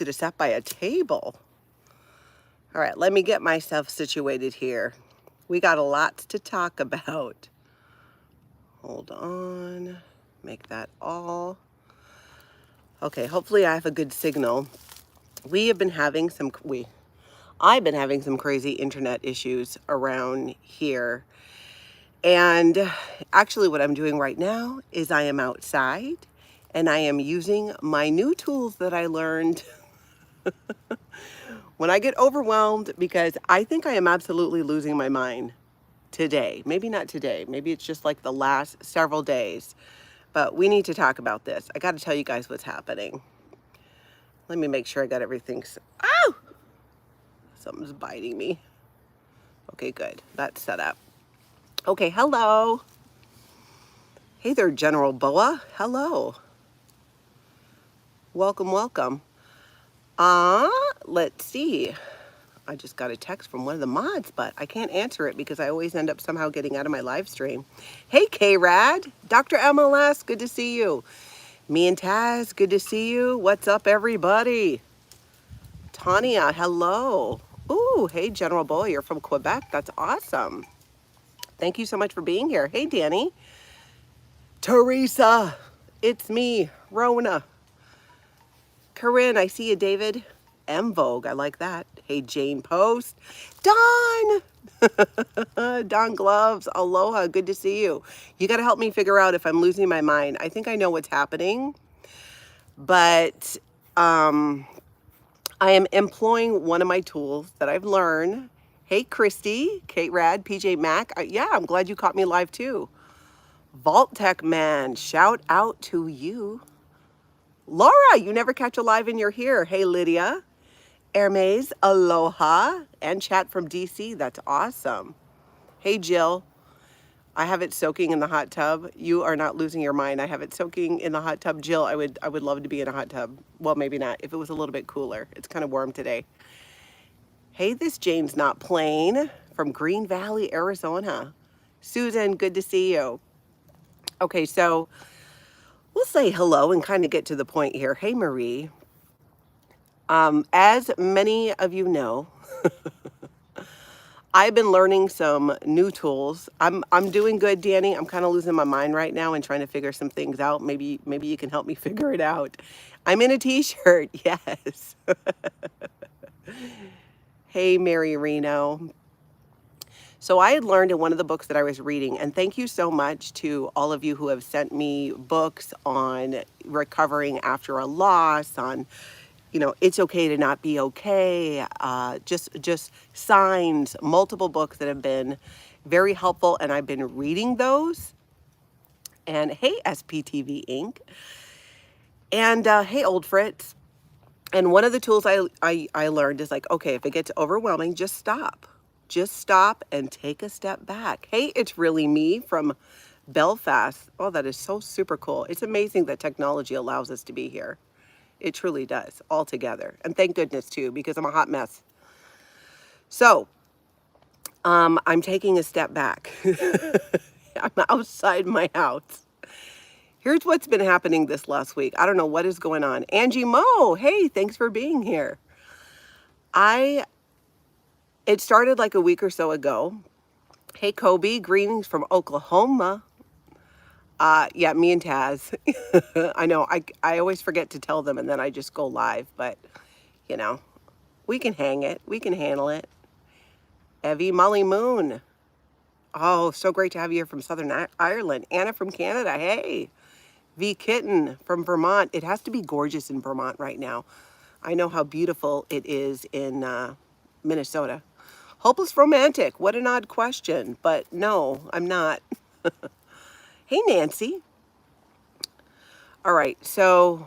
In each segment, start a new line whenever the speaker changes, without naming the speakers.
Should have sat by a table. All right, let me get myself situated here. We got a lot to talk about. Hold on, make that all. Okay, hopefully I have a good signal. I've been having some crazy internet issues around here. And actually what I'm doing right now is I am outside and I am using my new tools that I learned when I get overwhelmed, because I think I am absolutely losing my mind today. Maybe not today. Maybe it's just like the last several days. But we need to talk about this. I got to tell you guys what's happening. Let me make sure I got everything. Ow! Something's biting me. Okay, good. That's set up. Okay, hello. Hey there, General Boa. Hello. Welcome, welcome. Let's see. I just got a text from one of the mods, but I can't answer it because I always end up somehow getting out of my live stream. Hey, K-Rad. Dr. MLS, good to see you. Me and Taz, good to see you. What's up, everybody? Tanya, hello. Ooh, hey, General Boy, you're from Quebec. That's awesome. Thank you so much for being here. Hey, Danny. Teresa, it's me, Rona. Corinne, I see you, David. M Vogue, I like that. Hey, Jane Post. Don! Don Gloves, aloha, good to see you. You got to help me figure out if I'm losing my mind. I think I know what's happening, but I am employing one of my tools that I've learned. Hey, Christy, Kate Rad, PJ Mac. Yeah, I'm glad you caught me live too. Vault Tech Man, shout out to you. Laura, you never catch a live and you're here. Hey, Lydia. Hermes, aloha. And chat from DC, that's awesome. Hey, Jill. I have it soaking in the hot tub. You are not losing your mind. I have it soaking in the hot tub. Jill, I would love to be in a hot tub. Well, maybe not, if it was a little bit cooler. It's kind of warm today. Hey, this Jane's Not Plain from Green Valley, Arizona. Susan, good to see you. Okay, so we'll say hello and kind of get to the point here. Hey, Marie. As many of you know, I've been learning some new tools. I'm doing good, Danny. I'm kind of losing my mind right now and trying to figure some things out. Maybe you can help me figure it out. I'm in a t-shirt, yes. Hey, Mary Reno. So I had learned in one of the books that I was reading, and thank you so much to all of you who have sent me books on recovering after a loss, on, it's okay to not be okay, just signs, multiple books that have been very helpful, and I've been reading those. And hey, SPTV Inc. And hey, Old Fritz. And one of the tools I learned is like, okay, if it gets overwhelming, just stop. Just stop and take a step back. Hey, it's really me from Belfast. Oh, that is so super cool. It's amazing that technology allows us to be here. It truly does, all together. And thank goodness too, because I'm a hot mess. So, I'm taking a step back. I'm outside my house. Here's what's been happening this last week. I don't know what is going on. Angie Mo, hey, thanks for being here. It started like a week or so ago. Hey, Kobe, greetings from Oklahoma. Yeah, me and Taz. I know, I always forget to tell them and then I just go live, but, we can hang it. We can handle it. Evie Molly Moon. Oh, so great to have you here from Southern Ireland. Anna from Canada, hey. V Kitten from Vermont. It has to be gorgeous in Vermont right now. I know how beautiful it is in Minnesota. Hopeless romantic. What an odd question, but no, I'm not. Hey, Nancy. All right, so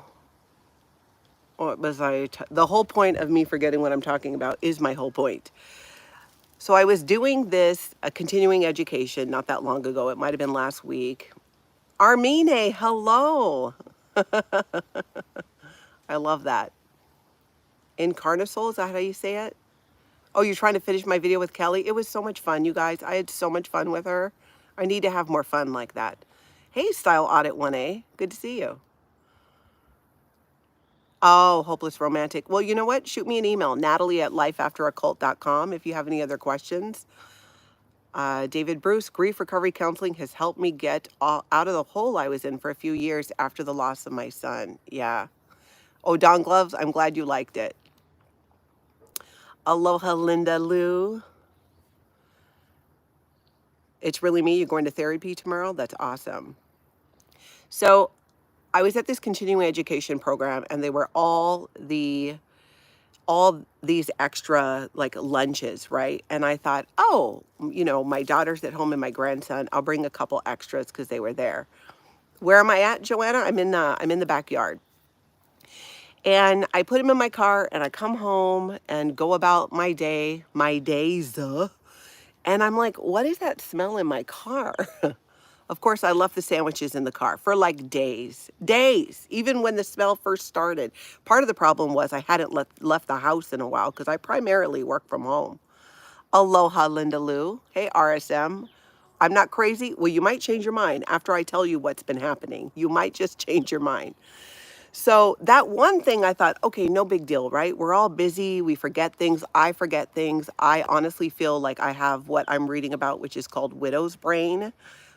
what was the whole point of me forgetting what I'm talking about is my whole point. So I was doing this, a continuing education, not that long ago. It might have been last week. Armine, hello. I love that. Incarnasoul, is that how you say it? Oh, you're trying to finish my video with Kelly? It was so much fun, you guys. I had so much fun with her. I need to have more fun like that. Hey, Style Audit 1A. Good to see you. Oh, hopeless romantic. Well, you know what? Shoot me an email, Natalie@lifeafteraccult.com, if you have any other questions. David Bruce, grief recovery counseling has helped me get out of the hole I was in for a few years after the loss of my son. Yeah. Oh, Don Gloves, I'm glad you liked it. Aloha, Linda Lou. It's really me. You're going to therapy tomorrow? That's awesome. So I was at this continuing education program, and they were all these extra like lunches, right? And I thought, oh, my daughter's at home and my grandson, I'll bring a couple extras because they were there. Where am I at, Joanna? I'm in the backyard. And I put him in my car and I come home and go about my days. And I'm like, what is that smell in my car? Of course, I left the sandwiches in the car for like days, even when the smell first started. Part of the problem was I hadn't left the house in a while because I primarily work from home. Aloha, Linda Lou. Hey, RSM. I'm not crazy. Well, you might change your mind after I tell you what's been happening. You might just change your mind. So that one thing I thought, okay, no big deal, right? We're all busy. We forget things. I forget things. I honestly feel like I have what I'm reading about, which is called widow's brain.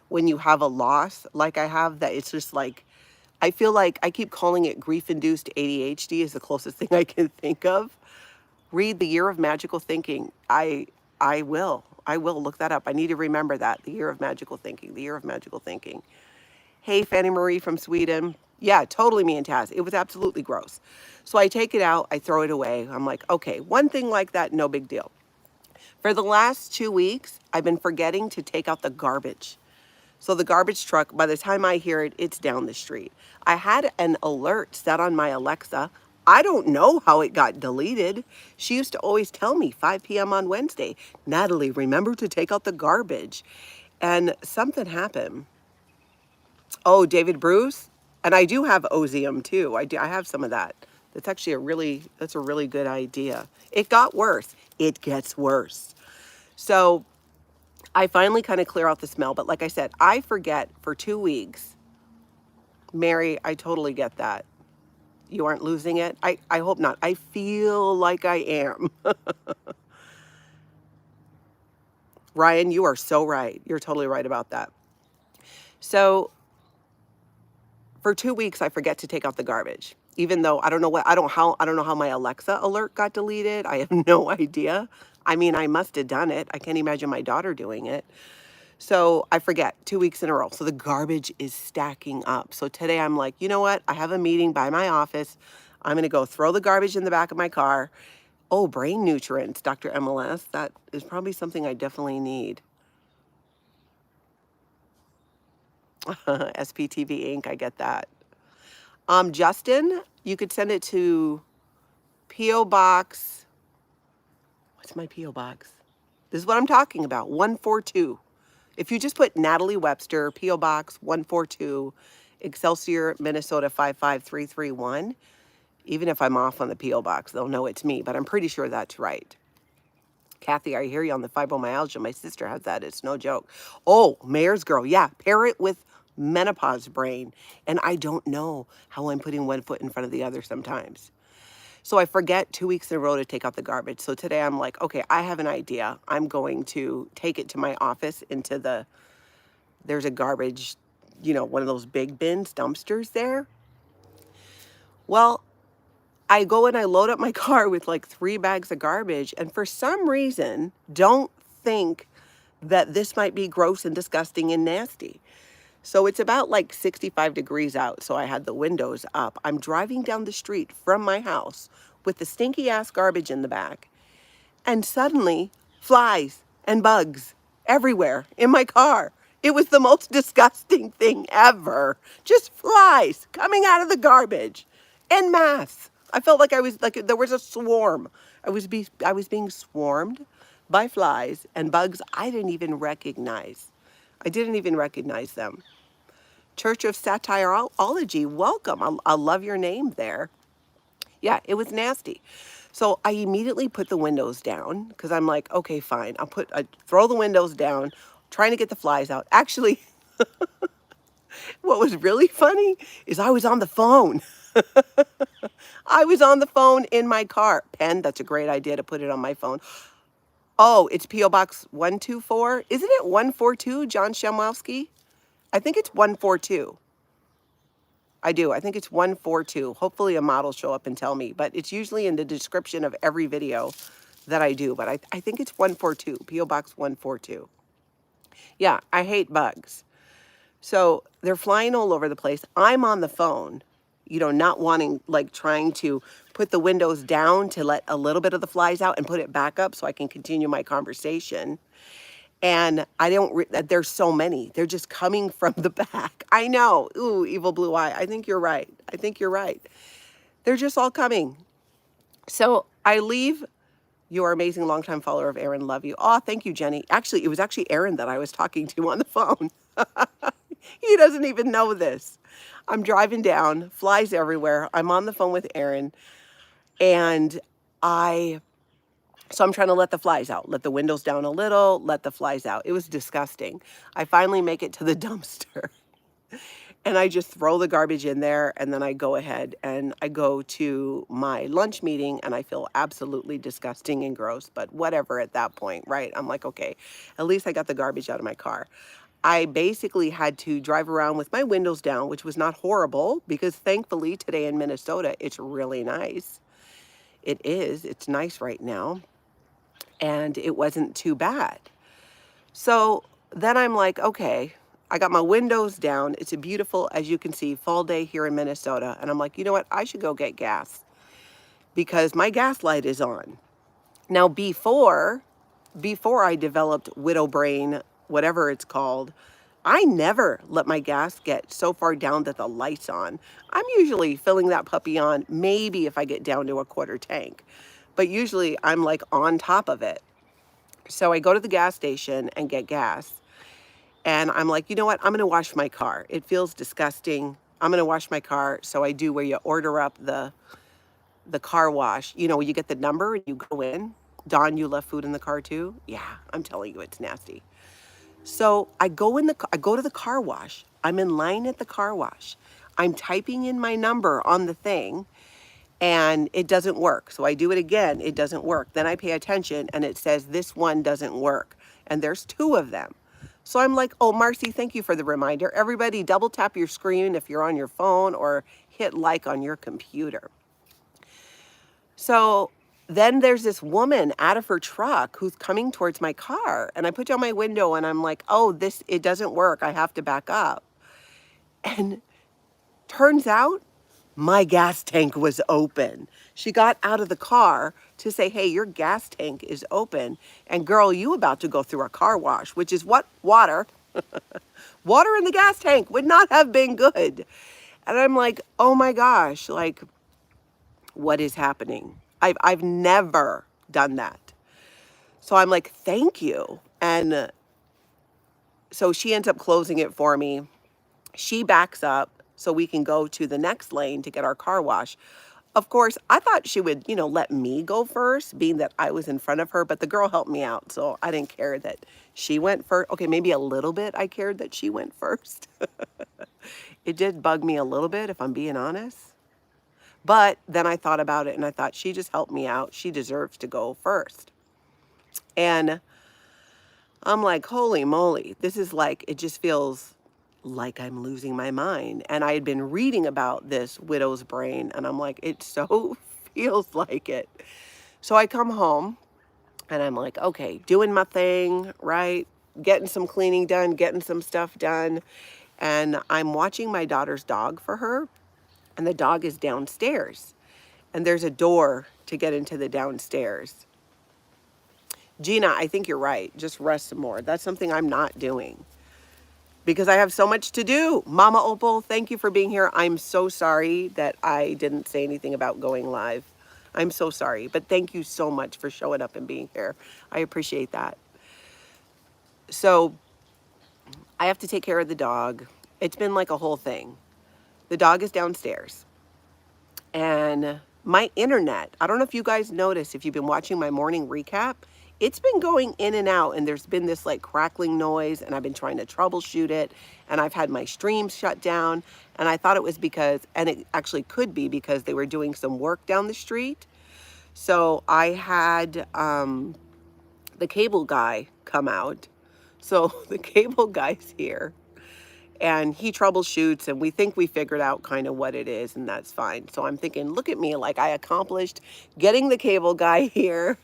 When you have a loss, like I have, that it's just like, I feel like I keep calling it grief-induced ADHD is the closest thing I can think of. Read The Year of Magical Thinking. I will look that up. I need to remember that. The Year of Magical Thinking. The Year of Magical Thinking. Hey, Fanny Marie from Sweden. Yeah, totally me and Taz. It was absolutely gross. So I take it out, I throw it away. I'm like, okay, one thing like that, no big deal. For the last 2 weeks, I've been forgetting to take out the garbage. So the garbage truck, by the time I hear it, it's down the street. I had an alert set on my Alexa. I don't know how it got deleted. She used to always tell me 5 p.m. on Wednesday, Natalie, remember to take out the garbage. And something happened. Oh, David Bruce. And I do have Ozium too. I have some of that. That's actually that's a really good idea. It got worse. It gets worse. So I finally kind of clear out the smell. But like I said, I forget for 2 weeks. Mary, I totally get that. You aren't losing it? I hope not. I feel like I am. Ryan, you are so right. You're totally right about that. So for 2 weeks, I forget to take out the garbage, even though I don't know how my Alexa alert got deleted. I have no idea. I mean, I must have done it. I can't imagine my daughter doing it. So I forget 2 weeks in a row. So the garbage is stacking up. So today I'm like, you know what? I have a meeting by my office. I'm going to go throw the garbage in the back of my car. Oh, brain nutrients, Dr. MLS. That is probably something I definitely need. SPTV Inc. I get that. Justin, you could send it to P.O. Box. What's my P.O. Box? This is what I'm talking about. 142. If you just put Natalie Webster, P.O. Box 142, Excelsior, Minnesota 55331, even if I'm off on the P.O. Box, they'll know it's me, but I'm pretty sure that's right. Kathy, I hear you on the fibromyalgia. My sister has that. It's no joke. Oh, Mayor's Girl. Yeah, pair it with menopause brain. And I don't know how I'm putting one foot in front of the other sometimes. So I forget 2 weeks in a row to take out the garbage. So today I'm like, okay, I have an idea. I'm going to take it to my office there's a garbage, one of those big bins, dumpsters there. Well, I go and I load up my car with like 3 bags of garbage. And for some reason, don't think that this might be gross and disgusting and nasty. So it's about like 65 degrees out. So I had the windows up. I'm driving down the street from my house with the stinky ass garbage in the back. And suddenly flies and bugs everywhere in my car. It was the most disgusting thing ever. Just flies coming out of the garbage en masse. I felt like there was a swarm. I was being swarmed by flies and bugs I didn't even recognize. I didn't even recognize them. Church of Scientology, welcome. I love your name there. Yeah, it was nasty. So I immediately put the windows down because I'm like, okay, fine. I throw the windows down, trying to get the flies out. Actually, what was really funny is I was on the phone. I was on the phone in my car. Pen, that's a great idea to put it on my phone. Oh, it's P.O. Box 124. Isn't it 142, John Shamwowski? I think it's 142. I do. I think it's 142. Hopefully a model show up and tell me. But it's usually in the description of every video that I do. But I think it's 142. P.O. Box 142. Yeah, I hate bugs. So they're flying all over the place. I'm on the phone, you know, not wanting, like trying to put the windows down to let a little bit of the flies out and put it back up so I can continue my conversation. And I don't, there's so many. They're just coming from the back. I know. Ooh, evil blue eye. I think you're right. I think you're right. They're just all coming. So I leave your amazing longtime follower of Aaron. Love you. Oh, thank you, Jenny. Actually, it was actually Aaron that I was talking to on the phone. He doesn't even know this. I'm driving down, flies everywhere. I'm on the phone with Aaron, and so I'm trying to let the flies out, let the windows down a little, let the flies out. It was disgusting. I finally make it to the dumpster, and I just throw the garbage in there, and then I go ahead and I go to my lunch meeting, and I feel absolutely disgusting and gross, but whatever at that point, right? I'm like, okay, at least I got the garbage out of my car. I basically had to drive around with my windows down, which was not horrible because thankfully today in Minnesota, it's really nice. It is. It's nice right now. And it wasn't too bad. So then I'm like, okay, I got my windows down. It's a beautiful, as you can see, fall day here in Minnesota. And I'm like, you know what? I should go get gas because my gas light is on. Now, before I developed widow brain, whatever it's called, I never let my gas get so far down that the light's on. I'm usually filling that puppy on, maybe if I get down to a quarter tank, but usually I'm like on top of it. So I go to the gas station and get gas, and I'm like, you know what? I'm going to wash my car. It feels disgusting. I'm going to wash my car. So I do where you order up the car wash. You know, you get the number and you go in. Dawn, you left food in the car too? Yeah, I'm telling you, it's nasty. So I go to the car wash. I'm in line at the car wash. I'm typing in my number on the thing and it doesn't work. So I do it again. It doesn't work. Then I pay attention and it says this one doesn't work. And there's two of them. So I'm like, oh, Marcy, thank you for the reminder. Everybody double tap your screen if you're on your phone or hit like on your computer. So then there's this woman out of her truck who's coming towards my car. And I put down my window and I'm like, oh, it doesn't work. I have to back up. And turns out my gas tank was open. She got out of the car to say, hey, your gas tank is open. And girl, you about to go through a car wash, which is what? Water. Water in the gas tank would not have been good. And I'm like, oh my gosh, like, what is happening? I've never done that. So I'm like, thank you. And so she ends up closing it for me. She backs up so we can go to the next lane to get our car wash. Of course, I thought she would, you know, let me go first, being that I was in front of her, but the girl helped me out. So I didn't care that she went first. Okay, maybe a little bit I cared that she went first. It did bug me a little bit, if I'm being honest. But then I thought about it and I thought, she just helped me out. She deserves to go first. And I'm like, holy moly, this is like, it just feels like I'm losing my mind. And I had been reading about this widow's brain and I'm like, it so feels like it. So I come home and I'm like, okay, doing my thing, right? Getting some cleaning done, getting some stuff done. And I'm watching my daughter's dog for her. And the dog is downstairs. And there's a door to get into the downstairs. Gina, I think you're right. Just rest some more. That's something I'm not doing because I have so much to do. Mama Opal, thank you for being here. I'm so sorry that I didn't say anything about going live. I'm so sorry, but thank you so much for showing up and being here. I appreciate that. So I have to take care of the dog. It's been like a whole thing. The dog is downstairs. And my internet, I don't know if you guys noticed, if you've been watching my morning recap, it's been going in and out, and there's been this like crackling noise, and I've been trying to troubleshoot it, and I've had my streams shut down, and I thought it was because, and it actually could be because they were doing some work down the street. So I had the cable guy come out. So the cable guy's here, and he troubleshoots, and we think we figured out kind of what it is, and that's fine. So I'm thinking, look at me, like I accomplished getting the cable guy here.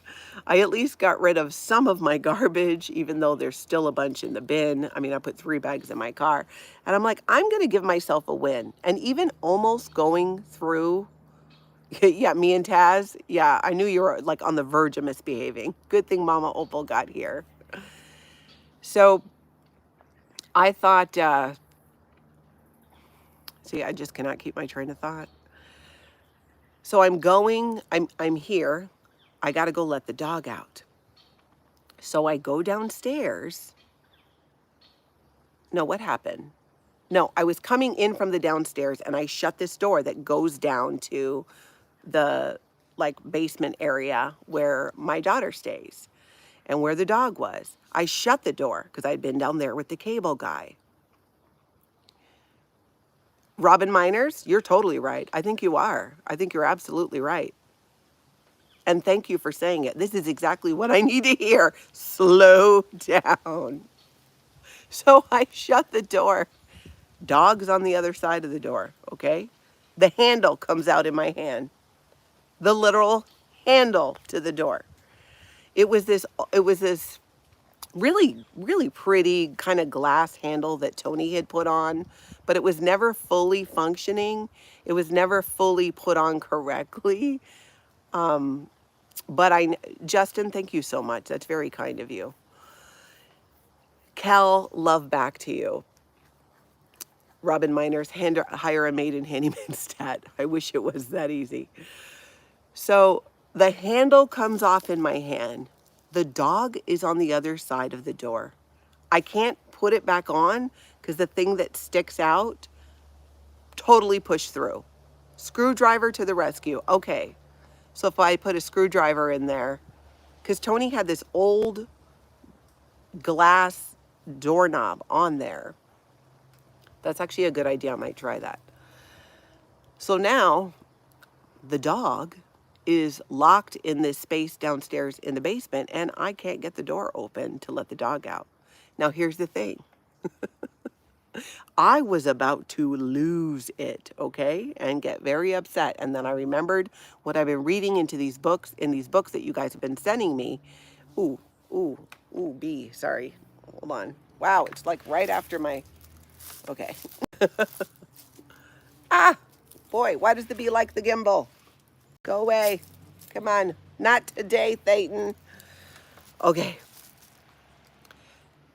I at least got rid of some of my garbage, even though there's still a bunch in the bin. I mean, I put 3 bags in my car, and I'm like, I'm gonna give myself a win. And even almost going through, yeah, me and Taz, yeah, I knew you were like on the verge of misbehaving. Good thing Mama Opal got here. So I thought, see, I just cannot keep my train of thought. So I'm here. I got to go let the dog out. So I go downstairs. No, what happened? No, I was coming in from the downstairs, and I shut this door that goes down to the like basement area where my daughter stays and where the dog was. I shut the door because I'd been down there with the cable guy. Robin Miners, you're totally right. I think you are. I think you're absolutely right. And thank you for saying it. This is exactly what I need to hear. Slow down. So I shut the door. Dog's on the other side of the door, okay? The handle comes out in my hand. The literal handle to the door. It was this really, really pretty kind of glass handle that Tony had put on, but it was never fully functioning. It was never fully put on correctly. But Justin, thank you so much. That's very kind of you. Cal, love back to you. Robin Miners, hire a maid in handyman stat. I wish it was that easy. So the handle comes off in my hand. The dog is on the other side of the door. I can't put it back on because the thing that sticks out totally pushed through. Screwdriver to the rescue. Okay. So if I put a screwdriver in there, because Tony had this old glass doorknob on there. That's actually a good idea. I might try that. So now the dog is locked in this space downstairs in the basement, and I can't get the door open to let the dog out. Now here's the thing. I was about to lose it, okay, and get very upset. And then I remembered what I've been reading in these books that you guys have been sending me. Ooh, B, sorry. Hold on. Wow, it's like right after my, okay. Ah, boy, why does the bee like the gimbal? Go away. Come on. Not today, Thayton. Okay.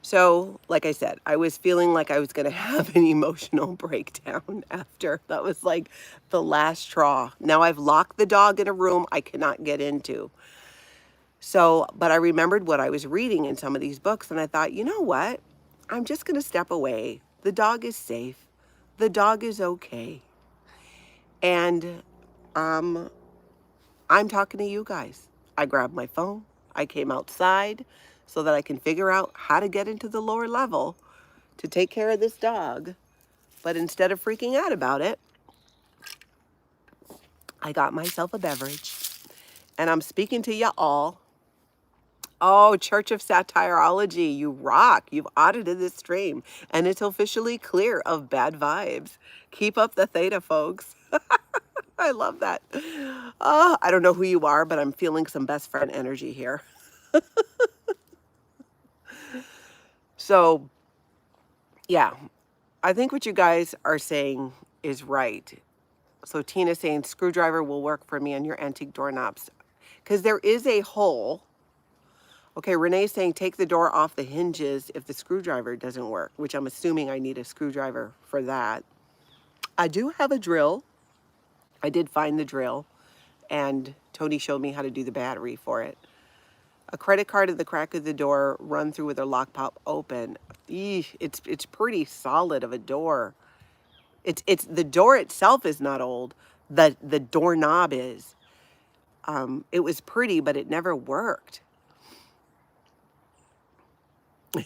So, like I said, I was feeling like I was going to have an emotional breakdown after. That was like the last straw. Now I've locked the dog in a room I cannot get into. So, but I remembered what I was reading in some of these books, and I thought, you know what? I'm just going to step away. The dog is safe. The dog is okay. And I'm talking to you guys. I grabbed my phone. I came outside so that I can figure out how to get into the lower level to take care of this dog. But instead of freaking out about it, I got myself a beverage. And I'm speaking to you all. Oh, Church of Satirology, you rock. You've audited this stream, and it's officially clear of bad vibes. Keep up the theta, folks. I love that. I don't know who you are, but I'm feeling some best friend energy here. So, yeah, I think what you guys are saying is right. So Tina's saying screwdriver will work for me on your antique doorknobs. Because there is a hole. Okay, Renee's saying take the door off the hinges if the screwdriver doesn't work, which I'm assuming I need a screwdriver for that. I do have a drill. I did find the drill, and Tony showed me how to do the battery for it. A credit card at the crack of the door, run through with a lock pop open. Eesh, it's pretty solid of a door. It's the door itself is not old. The doorknob is. It was pretty, but it never worked.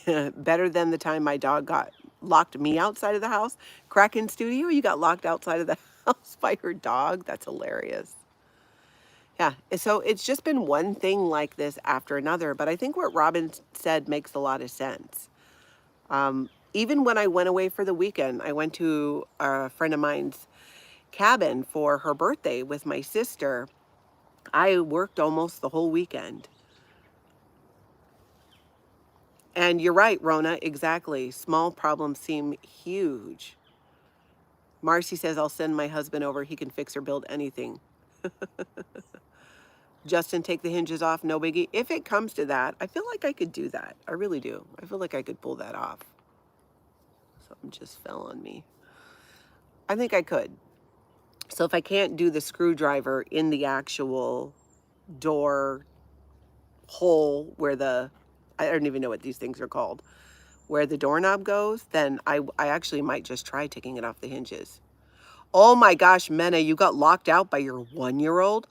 Better than the time my dog got locked me outside of the house. Kraken Studio, you got locked outside of the house by your dog. That's hilarious. Yeah, so it's just been one thing like this after another. But I think what Robin said makes a lot of sense. Even when I went away for the weekend, I went to a friend of mine's cabin for her birthday with my sister. I worked almost the whole weekend. And you're right, Rona, exactly. Small problems seem huge. Marcy says, I'll send my husband over. He can fix or build anything. Justin, take the hinges off. No biggie. If it comes to that, I feel like I could do that. I really do. I feel like I could pull that off. Something just fell on me. I think I could. So if I can't do the screwdriver in the actual door hole where I don't even know what these things are called, where the doorknob goes, then I actually might just try taking it off the hinges. Oh my gosh, Mena, you got locked out by your 1-year-old?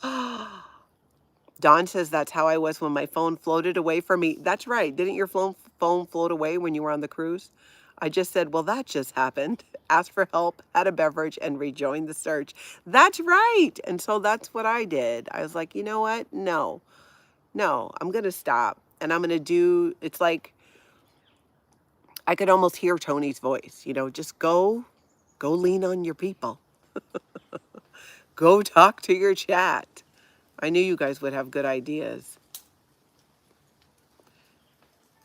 Dawn says that's how I was when my phone floated away from me. That's right. Didn't your phone float away when you were on the cruise? I just said, well, that just happened. Asked for help, had a beverage, and rejoined the search. That's right. And so that's what I did. I was like, you know what? No, I'm going to stop. And I'm going to do, it's like, I could almost hear Tony's voice, just go lean on your people. Go talk to your chat. I knew you guys would have good ideas.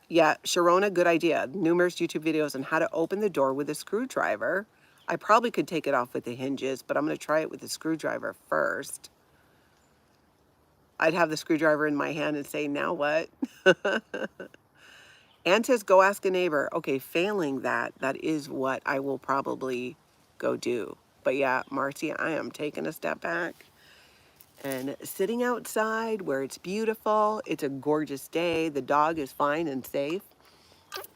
Yeah, Sharona, good idea. Numerous YouTube videos on how to open the door with a screwdriver. I probably could take it off with the hinges, but I'm going to try it with the screwdriver first. I'd have the screwdriver in my hand and say, now what? Ann says, go ask a neighbor. Okay, failing that is what I will probably go do. But yeah, Marcy, I am taking a step back and sitting outside where it's beautiful. It's a gorgeous day. The dog is fine and safe.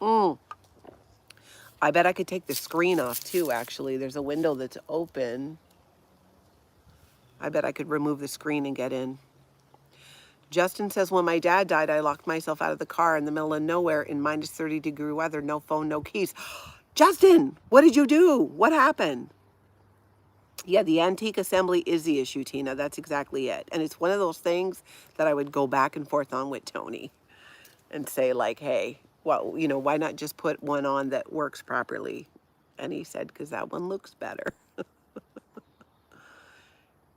I bet I could take the screen off too, actually. There's a window that's open. I bet I could remove the screen and get in. Justin says, when my dad died, I locked myself out of the car in the middle of nowhere in minus 30-degree weather. No phone, no keys. Justin, what did you do? What happened? Yeah, the antique assembly is the issue, Tina. That's exactly it. And it's one of those things that I would go back and forth on with Tony and say, like, hey, well, why not just put one on that works properly? And he said, because that one looks better.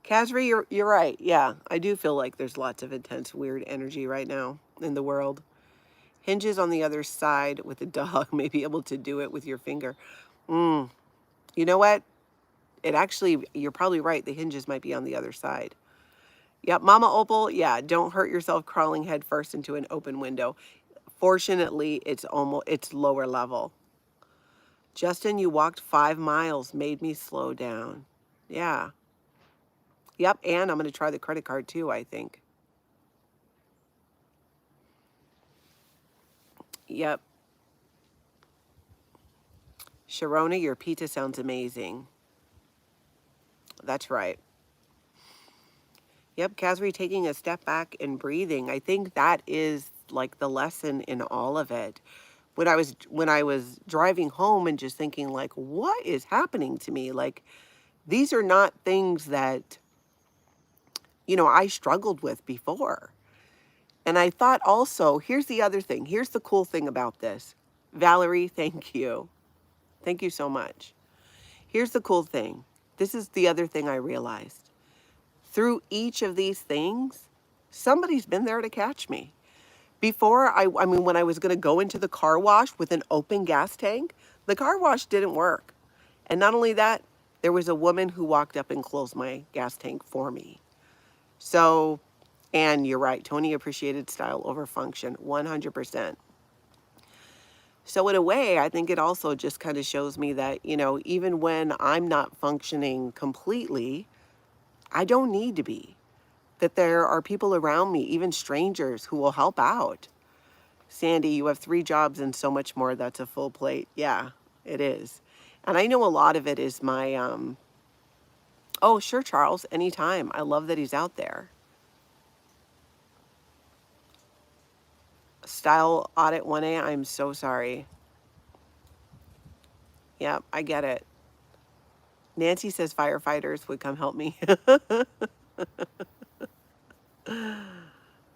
Kasri, you're right. Yeah, I do feel like there's lots of intense, weird energy right now in the world. Hinges on the other side with the dog. May be able to do it with your finger. You know what? It actually, you're probably right. The hinges might be on the other side. Yep, Mama Opal, yeah, don't hurt yourself crawling head first into an open window. Fortunately, it's lower level. Justin, you walked 5 miles, made me slow down. Yeah. Yep, and I'm going to try the credit card too, I think. Yep. Sharona, your pizza sounds amazing. That's right. Yep, Kasri, taking a step back and breathing. I think that is like the lesson in all of it. When I was driving home and just thinking, like, what is happening to me? Like, these are not things that, I struggled with before. And I thought also, here's the other thing. Here's the cool thing about this. Valerie, thank you. Thank you so much. Here's the cool thing. This is the other thing I realized. Through each of these things, somebody's been there to catch me. Before, when I was going to go into the car wash with an open gas tank, the car wash didn't work. And not only that, there was a woman who walked up and closed my gas tank for me. So, and you're right, Tony appreciated style over function, 100%. So in a way, I think it also just kind of shows me that, even when I'm not functioning completely, I don't need to be. That there are people around me, even strangers, who will help out. Sandy, you have 3 jobs and so much more. That's a full plate. Yeah, it is. And I know a lot of it is my, oh, sure, Charles, anytime. I love that he's out there. Style audit 1A, I'm so sorry. Yeah, I get it. Nancy says firefighters would come help me.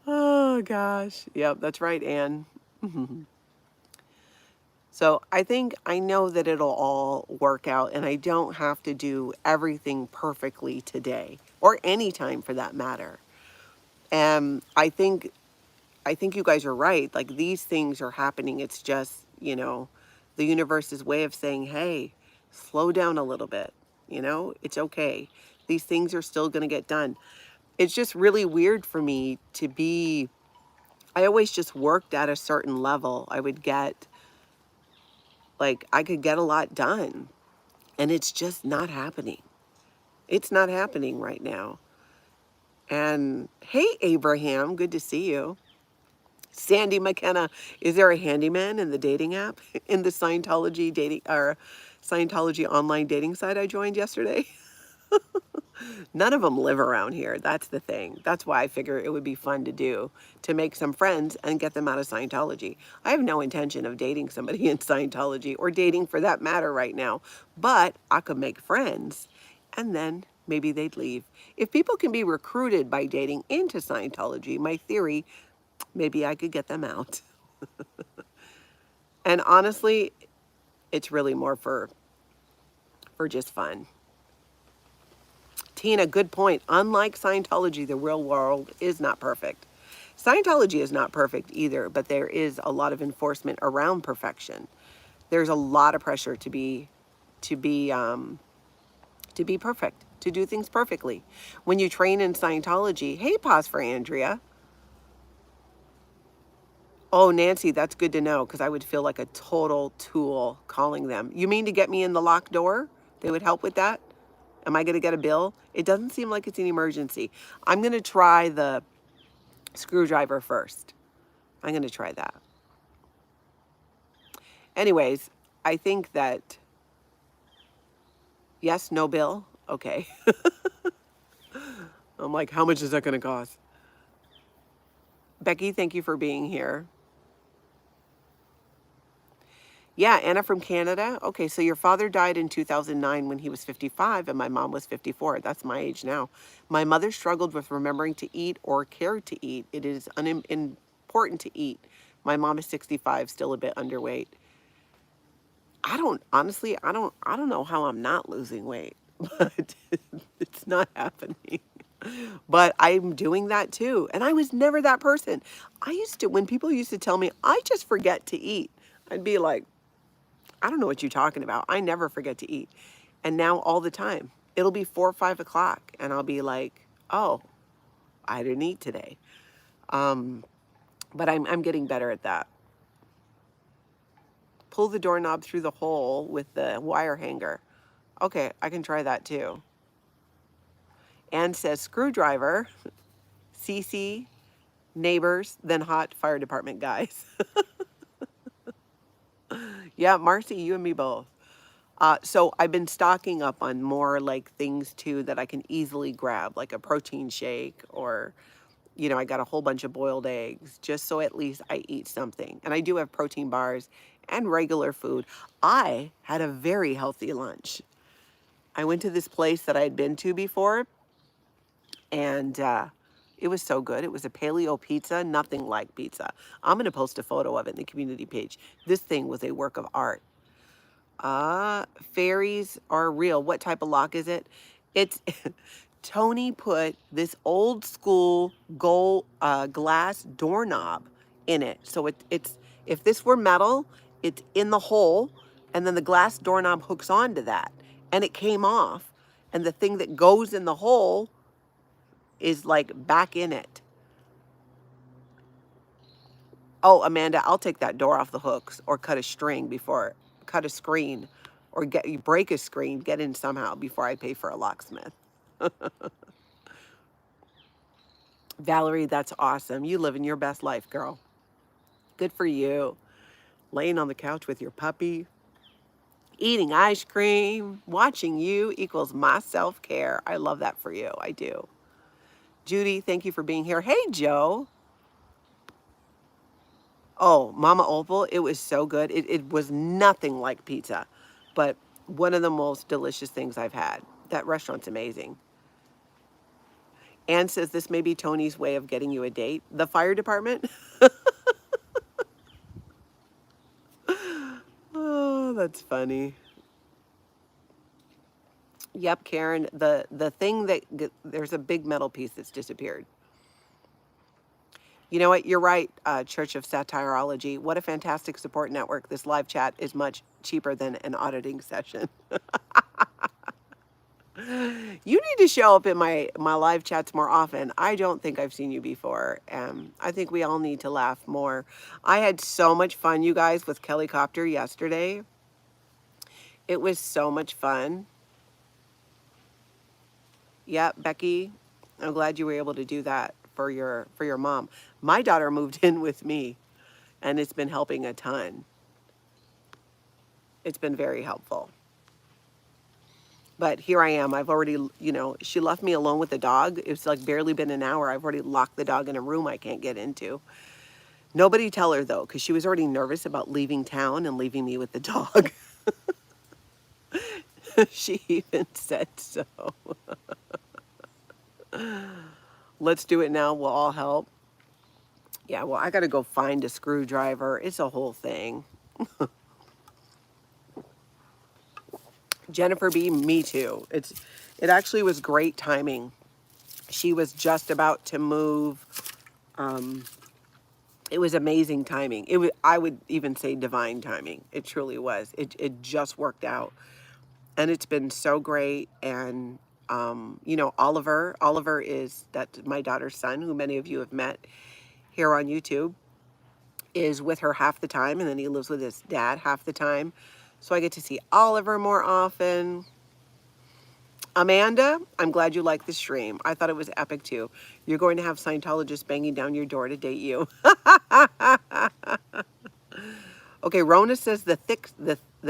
Oh, gosh. Yep, that's right, Anne. So I know that it'll all work out, and I don't have to do everything perfectly today or anytime for that matter. And I think you guys are right. Like, these things are happening. It's just, the universe's way of saying, hey, slow down a little bit. It's okay. These things are still going to get done. It's just really weird for me to be, I always just worked at a certain level. I would get, like, I could get a lot done, and it's just not happening. It's not happening right now. And hey, Abraham, good to see you. Sandy McKenna, is there a handyman in the dating app, in the Scientology dating or Scientology online dating site I joined yesterday? None of them live around here. That's the thing. That's why I figure it would be fun to do, to make some friends and get them out of Scientology. I have no intention of dating somebody in Scientology or dating for that matter right now, but I could make friends and then maybe they'd leave. If people can be recruited by dating into Scientology, my theory, maybe I could get them out. And honestly, it's really more for just fun. Tina, good point. Unlike Scientology, the real world is not perfect. Scientology is not perfect either, but there is a lot of enforcement around perfection. There's a lot of pressure to be perfect, to do things perfectly. When you train in Scientology, hey, pause for Andrea. Oh, Nancy, that's good to know, because I would feel like a total tool calling them. You mean to get me in the locked door? They would help with that? Am I going to get a bill? It doesn't seem like it's an emergency. I'm going to try the screwdriver first. I'm going to try that. Anyways, I think that, yes, no bill? Okay. I'm like, how much is that going to cost? Becky, thank you for being here. Yeah, Anna from Canada. Okay, so your father died in 2009 when he was 55 and my mom was 54. That's my age now. My mother struggled with remembering to eat or care to eat. It is important to eat. My mom is 65, still a bit underweight. Honestly, I don't know how I'm not losing weight, but it's not happening. But I'm doing that too. And I was never that person. When people used to tell me, I just forget to eat, I'd be like, I don't know what you're talking about. I never forget to eat. And now all the time, it'll be 4 or 5 o'clock and I'll be like, oh, I didn't eat today. But I'm getting better at that. Pull the doorknob through the hole with the wire hanger. Okay, I can try that too. Ann says screwdriver, CC, neighbors, then hot fire department guys. Yeah, Marcy, you and me both. So I've been stocking up on more like things too that I can easily grab, like a protein shake or, I got a whole bunch of boiled eggs just so at least I eat something. And I do have protein bars and regular food. I had a very healthy lunch. I went to this place that I had been to before and it was so good. It was a paleo pizza, nothing like pizza. I'm going to post a photo of it in the community page. This thing was a work of art. Fairies are real. What type of lock is it? It's Tony put this old school gold glass doorknob in it. So it's if this were metal, it's in the hole, and then the glass doorknob hooks onto that, and it came off, and the thing that goes in the hole is like back in it. Oh, Amanda, I'll take that door off the hooks or cut a screen, or break a screen, get in somehow before I pay for a locksmith. Valerie, that's awesome. You living your best life, girl. Good for you. Laying on the couch with your puppy, eating ice cream, watching you equals my self-care. I love that for you. I do. Judy, thank you for being here. Hey, Joe. Oh, Mama Opal, it was so good. It was nothing like pizza, but one of the most delicious things I've had. That restaurant's amazing. Ann says this may be Tony's way of getting you a date. The fire department? Oh, that's funny. Yep, Karen, the thing that, there's a big metal piece that's disappeared. You know what? You're right, Church of Satirology. What a fantastic support network. This live chat is much cheaper than an auditing session. You need to show up in my live chats more often. I don't think I've seen you before. I think we all need to laugh more. I had so much fun, you guys, with Kelly Copter yesterday. It was so much fun. Yep, Becky, I'm glad you were able to do that for your mom. My daughter moved in with me, and it's been helping a ton. It's been very helpful. But here I am. I've already, she left me alone with the dog. It's like barely been an hour. I've already locked the dog in a room I can't get into. Nobody tell her, though, because she was already nervous about leaving town and leaving me with the dog. She even said so. Let's do it now. We'll all help. Yeah, well, I got to go find a screwdriver. It's a whole thing. Jennifer B., me too. It actually was great timing. She was just about to move. It was amazing timing. I would even say divine timing. It truly was. It just worked out. And it's been so great. And Oliver is that's my daughter's son, who many of you have met here on YouTube, is with her half the time, and then he lives with his dad half the time. So I get to see Oliver more often. Amanda, I'm glad you liked the stream. I thought it was epic too. You're going to have Scientologists banging down your door to date you. Okay, Rona says the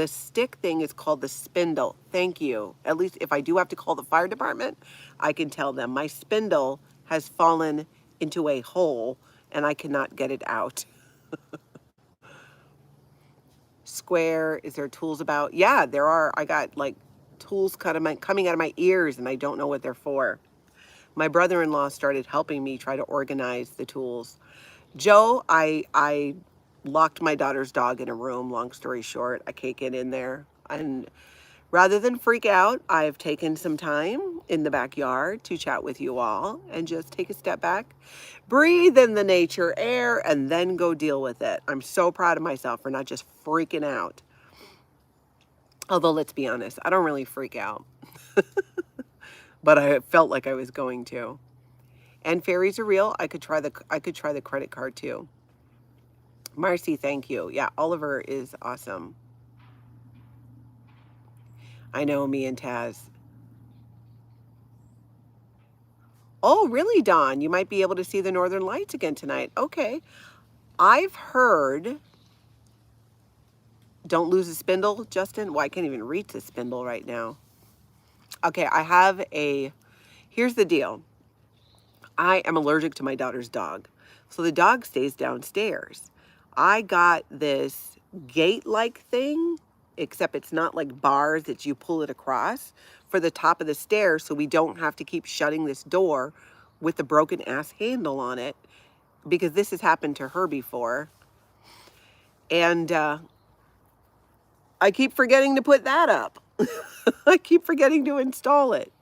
stick thing is called the spindle. Thank you. At least if I do have to call the fire department, I can tell them my spindle has fallen into a hole and I cannot get it out. Square, is there tools about? Yeah, there are. I got like tools coming out of my ears and I don't know what they're for. My brother-in-law started helping me try to organize the tools. Joe, I locked my daughter's dog in a room, long story short. I can't get in there. And rather than freak out, I've taken some time in the backyard to chat with you all and just take a step back, breathe in the nature air, and then go deal with it. I'm so proud of myself for not just freaking out. Although, let's be honest, I don't really freak out. But I felt like I was going to. And fairies are real. I could try the credit card too. Marcy, thank you. Yeah, Oliver is awesome. I know, me and Taz. Oh, really, Dawn? You might be able to see the Northern Lights again tonight. Okay. I've heard... Don't lose a spindle, Justin? Well, I can't even reach the spindle right now. Okay, I have a... Here's the deal. I am allergic to my daughter's dog. So the dog stays downstairs. I got this gate-like thing, except it's not like bars that you pull it across, for the top of the stairs, so we don't have to keep shutting this door with the broken ass handle on it, because this has happened to her before. And I keep forgetting to put that up. I keep forgetting to install it.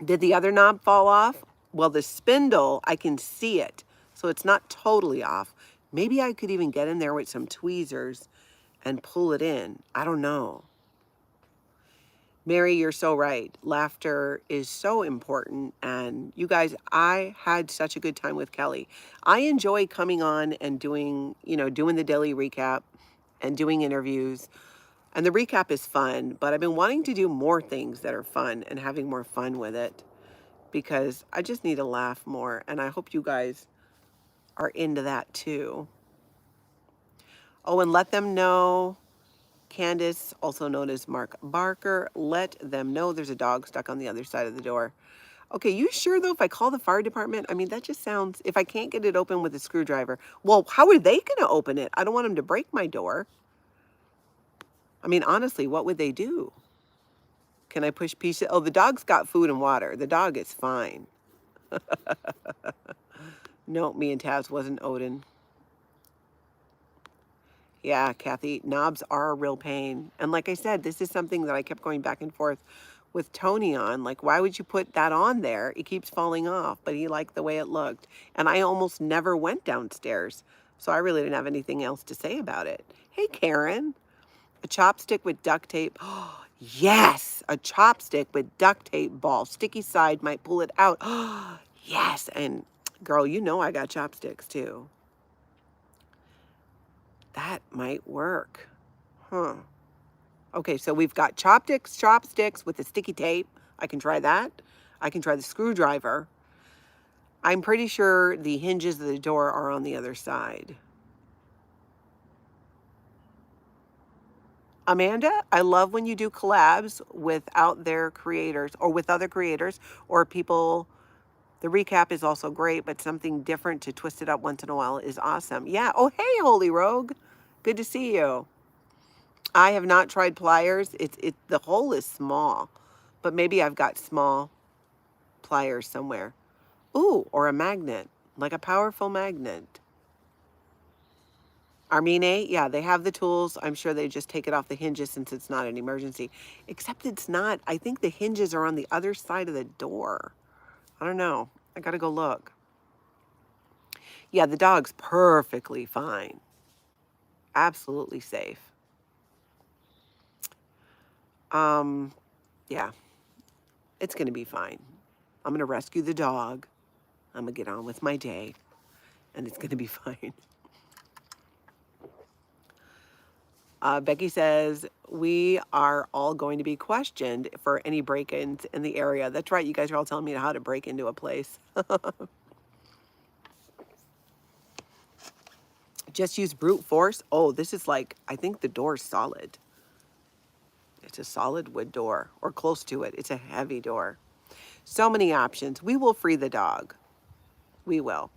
Did the other knob fall off? Well, the spindle, I can see it, so it's not totally off. Maybe I could even get in there with some tweezers and pull it in. I don't know. Mary, you're so right. Laughter is so important. And you guys, I had such a good time with Kelly. I enjoy coming on and doing the daily recap and doing interviews. And the recap is fun, but I've been wanting to do more things that are fun and having more fun with it, because I just need to laugh more. And I hope you guys are into that too. Oh, and let them know, Candace, also known as Mark Barker, let them know there's a dog stuck on the other side of the door. Okay, you sure though if I call the fire department? I mean, that just sounds, if I can't get it open with a screwdriver, well, how are they going to open it? I don't want them to break my door. I mean, honestly, what would they do? Can I push pieces? Oh, the dog's got food and water. The dog is fine. No, me and Taz wasn't Odin. Yeah, Kathy, knobs are a real pain. And like I said, this is something that I kept going back and forth with Tony on. Like, why would you put that on there? It keeps falling off, but he liked the way it looked. And I almost never went downstairs. So I really didn't have anything else to say about it. Hey, Karen, a chopstick with duct tape. Oh, yes, a chopstick with duct tape ball. Sticky side might pull it out. Oh, yes. And girl, you know I got chopsticks too. That might work. Huh. Okay, so we've got chopsticks with the sticky tape. I can try that. I can try the screwdriver. I'm pretty sure the hinges of the door are on the other side. Amanda, I love when you do collabs without their creators or with other creators or people. The recap is also great, but something different to twist it up once in a while is awesome. Yeah. Oh, hey, Holy Rogue. Good to see you. I have not tried pliers. The hole is small, but maybe I've got small pliers somewhere. Ooh, or a magnet, like a powerful magnet. Armine, yeah, they have the tools. I'm sure they just take it off the hinges since it's not an emergency. Except it's not. I think the hinges are on the other side of the door. I don't know. I gotta go look. Yeah, the dog's perfectly fine. Absolutely safe. Yeah, it's gonna be fine. I'm gonna rescue the dog. I'm gonna get on with my day, and it's gonna be fine. Becky says, we are all going to be questioned for any break-ins in the area. That's right. You guys are all telling me how to break into a place. Just use brute force. Oh, this is like, I think the door's solid. It's a solid wood door or close to it. It's a heavy door. So many options. We will free the dog. We will.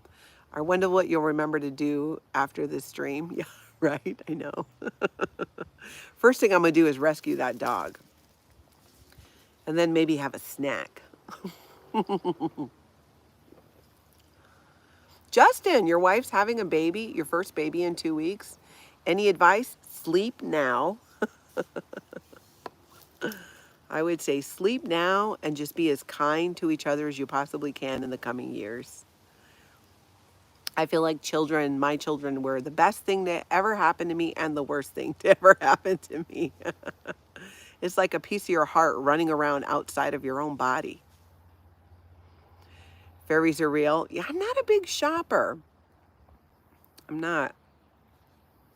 I wonder what you'll remember to do after this stream. Yeah, right. I know. First thing I'm going to do is rescue that dog. And then maybe have a snack. Justin, your wife's having a baby, your first baby in 2 weeks. Any advice? Sleep now. I would say sleep now and just be as kind to each other as you possibly can in the coming years. I feel like my children were the best thing that ever happened to me and the worst thing to ever happen to me. It's like a piece of your heart running around outside of your own body. Fairies are real. Yeah, I'm not a big shopper. I'm not.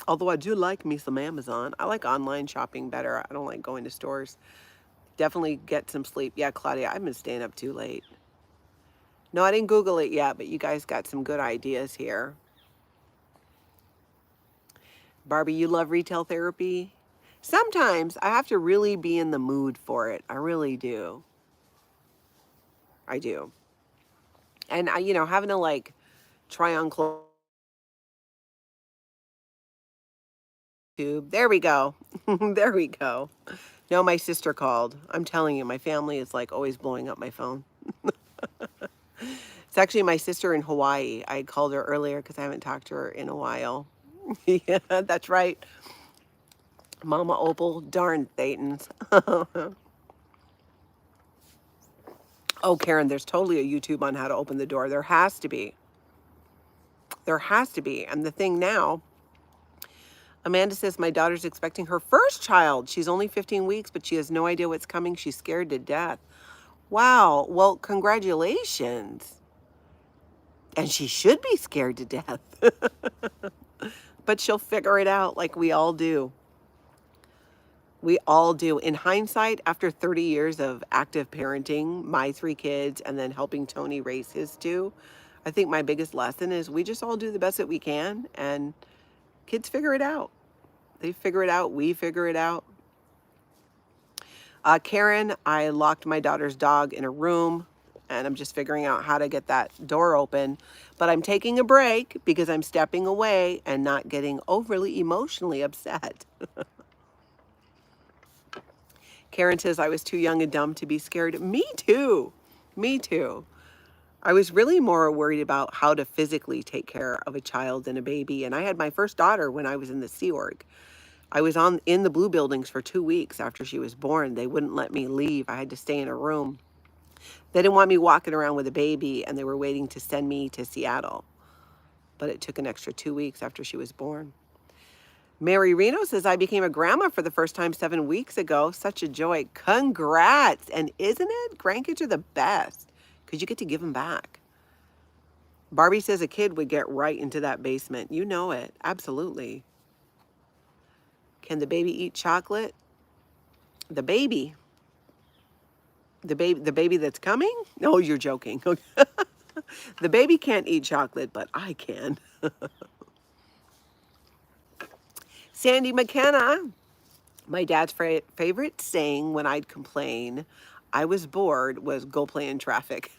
Although I do like me some Amazon. I like online shopping better. I don't like going to stores. Definitely get some sleep. Yeah, Claudia, I've been staying up too late. No, I didn't Google it yet, but you guys got some good ideas here. Barbie, you love retail therapy? Sometimes I have to really be in the mood for it. I really do. I do. And having to like try on clothes. There we go. There we go. No, my sister called. I'm telling you, my family is like always blowing up my phone. It's actually my sister in Hawaii. I called her earlier because I haven't talked to her in a while. Yeah, that's right. Mama Opal, darn Thetans. Oh, Karen, there's totally a YouTube on how to open the door. There has to be. There has to be. And the thing now, Amanda says, my daughter's expecting her first child. She's only 15 weeks, but she has no idea what's coming. She's scared to death. Wow. Well, congratulations. And she should be scared to death. But she'll figure it out like we all do. We all do. In hindsight, after 30 years of active parenting, my 3 kids, and then helping Tony raise his 2, I think my biggest lesson is we just all do the best that we can, and kids figure it out. They figure it out. We figure it out. Karen, I locked my daughter's dog in a room. and I'm just figuring out how to get that door open. But I'm taking a break because I'm stepping away and not getting overly emotionally upset. Karen says, I was too young and dumb to be scared. Me too. Me too. I was really more worried about how to physically take care of a child and a baby. And I had my first daughter when I was in the Sea Org. I was in the blue buildings for 2 weeks after she was born. They wouldn't let me leave. I had to stay in a room. They didn't want me walking around with a baby, and they were waiting to send me to Seattle. But it took an extra 2 weeks after she was born. Mary Reno says, I became a grandma for the first time 7 weeks ago. Such a joy. Congrats. And isn't it? Grandkids are the best because you get to give them back. Barbie says a kid would get right into that basement. You know it. Absolutely. Can the baby eat chocolate? The baby that's coming? No, you're joking. The baby can't eat chocolate, but I can. Sandy McKenna. My dad's favorite saying when I'd complain I was bored was go play in traffic.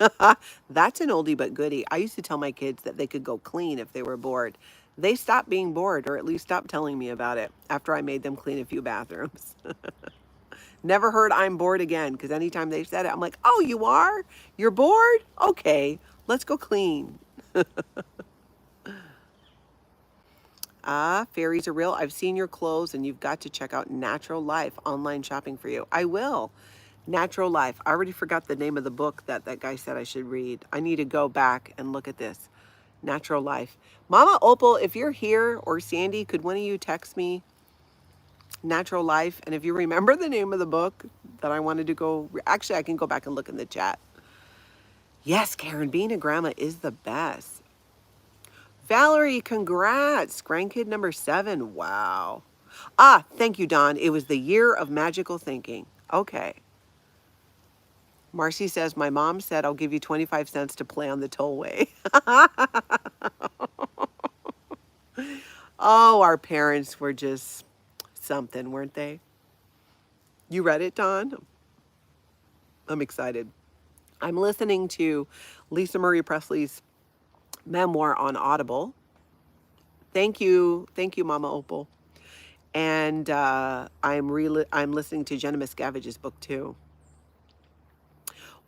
That's an oldie but goodie. I used to tell my kids that they could go clean if they were bored. They stopped being bored, or at least stopped telling me about it after I made them clean a few bathrooms. Never heard I'm bored again, because anytime they said it, I'm like, oh, you are? You're bored? Okay, let's go clean. Ah, fairies are real. I've seen your clothes, and you've got to check out Natural Life online shopping for you. I will. Natural Life. I already forgot the name of the book that guy said I should read. I need to go back and look at this. Natural Life. Mama Opal, if you're here, or Sandy, could one of you text me Natural Life? And if you remember the name of the book that I wanted to go... Actually, I can go back and look in the chat. Yes, Karen, being a grandma is the best. Valerie, congrats. Grandkid number 7. Wow. Ah, thank you, Don. It was the year of magical thinking. Okay. Marcy says, my mom said, I'll give you 25 cents to play on the tollway. Oh, our parents were just something, weren't they? You read it, Don? I'm excited. I'm listening to Lisa Marie Presley's memoir on Audible. Thank you, Mama Opal. And I'm listening to Jenna Miscavige's book too.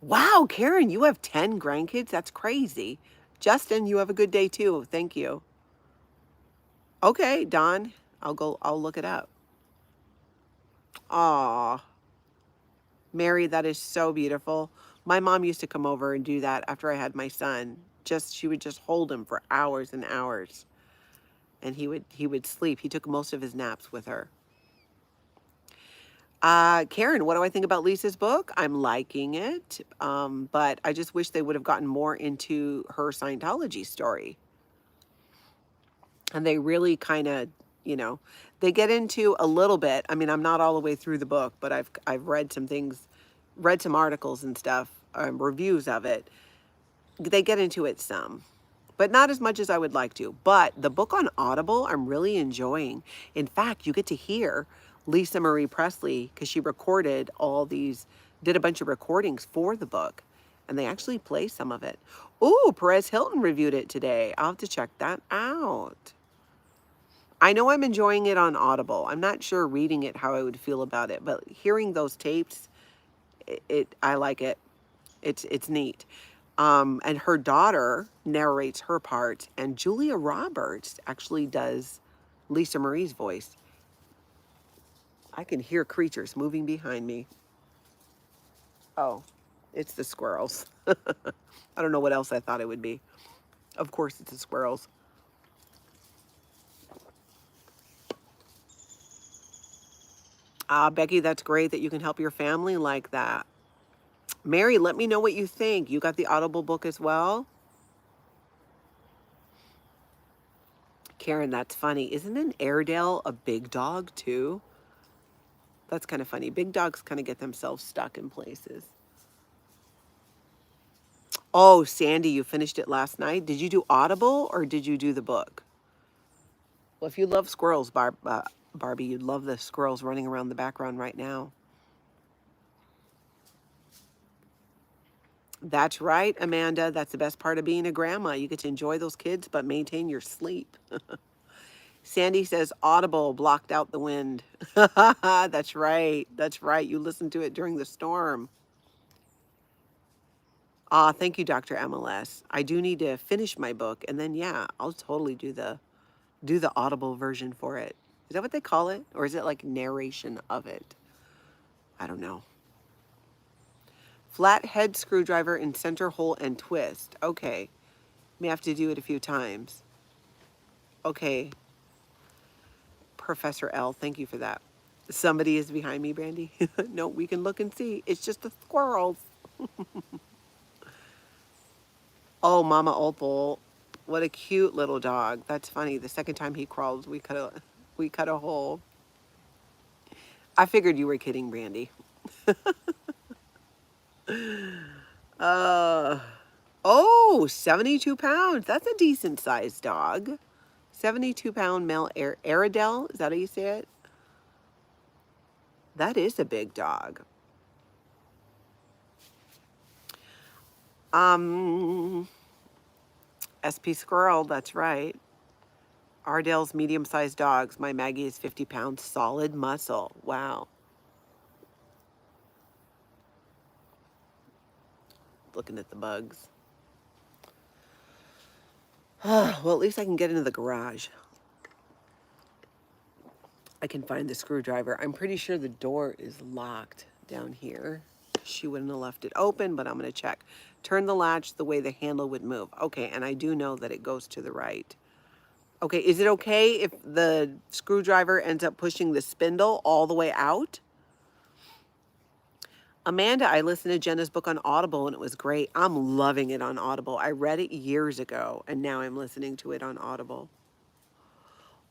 Wow, Karen, you have 10 grandkids. That's crazy. Justin, you have a good day too. Thank you. Okay, Don, I'll look it up. Aw, Mary, that is so beautiful. My mom used to come over and do that after I had my son. She would just hold him for hours and hours. And he would sleep. He took most of his naps with her. Karen, what do I think about Lisa's book? I'm liking it, but I just wish they would have gotten more into her Scientology story. And they really kind of, they get into a little bit. I mean, I'm not all the way through the book, but I've read some things, read some articles and stuff, reviews of it. They get into it some, but not as much as I would like to. But the book on Audible, I'm really enjoying. In fact, you get to hear Lisa Marie Presley, because she recorded did a bunch of recordings for the book, and they actually play some of it. Ooh, Perez Hilton reviewed it today. I'll have to check that out. I know I'm enjoying it on Audible. I'm not sure reading it how I would feel about it, but hearing those tapes, I like it. It's neat. And her daughter narrates her part, and Julia Roberts actually does Lisa Marie's voice. I can hear creatures moving behind me. Oh, it's the squirrels. I don't know what else I thought it would be. Of course, it's the squirrels. Becky, that's great that you can help your family like that. Mary, let me know what you think. You got the Audible book as well? Karen, that's funny. Isn't an Airedale a big dog too? That's kind of funny. Big dogs kind of get themselves stuck in places. Oh, Sandy, you finished it last night. Did you do Audible or did you do the book? Well, if you love squirrels, Barbie, you'd love the squirrels running around the background right now. That's right, Amanda. That's the best part of being a grandma. You get to enjoy those kids, but maintain your sleep. Sandy says Audible blocked out the wind. That's right. That's right. You listened to it during the storm. Ah, thank you, Dr. MLS. I do need to finish my book, and then yeah, I'll totally do the Audible version for it. Is that what they call it? Or is it like narration of it? I don't know. Flathead screwdriver in center hole and twist. Okay. May have to do it a few times. Okay. Professor L, thank you for that. Somebody is behind me, Brandy. No, we can look and see. It's just the squirrels. Oh, Mama Opal. What a cute little dog. That's funny. The second time he crawled, we cut a hole. I figured you were kidding, Brandy. Uh, oh, 72 pounds. That's a decent sized dog. 72-pound male Airedale. Is that how you say it? That is a big dog. SP Squirrel, that's right. Ardell's medium-sized dogs. My Maggie is 50 pounds, solid muscle. Wow. Looking at the bugs. Well, at least I can get into the garage. I can find the screwdriver. I'm pretty sure the door is locked down here. She wouldn't have left it open, but I'm going to check. Turn the latch the way the handle would move. Okay, and I do know that it goes to the right. Okay, is it okay if the screwdriver ends up pushing the spindle all the way out? Amanda, I listened to Jenna's book on Audible and it was great. I'm loving it on Audible. I read it years ago and now I'm listening to it on Audible.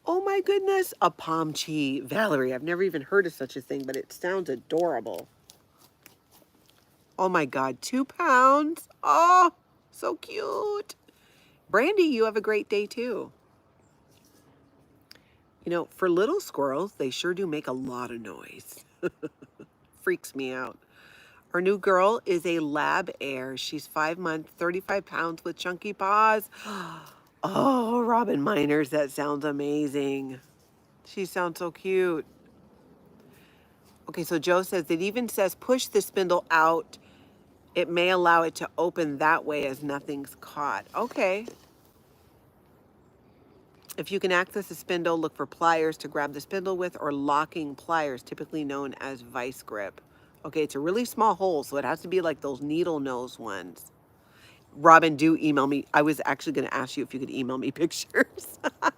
Oh my goodness, a Pomchi. Valerie, I've never even heard of such a thing, but it sounds adorable. Oh my God, 2 pounds. Oh, so cute. Brandy, you have a great day too. You know, for little squirrels, they sure do make a lot of noise. Freaks me out. Our new girl is a lab heir. She's 5 months, 35 pounds with chunky paws. Oh, Robin Miners, that sounds amazing. She sounds so cute. Okay, so Joe says, it even says push the spindle out. It may allow it to open that way as nothing's caught. Okay. If you can access the spindle, look for pliers to grab the spindle with or locking pliers, typically known as vice grip. Okay, it's a really small hole, so it has to be like those needle nose ones. Robin, do email me. I was actually going to ask you if you could email me pictures. I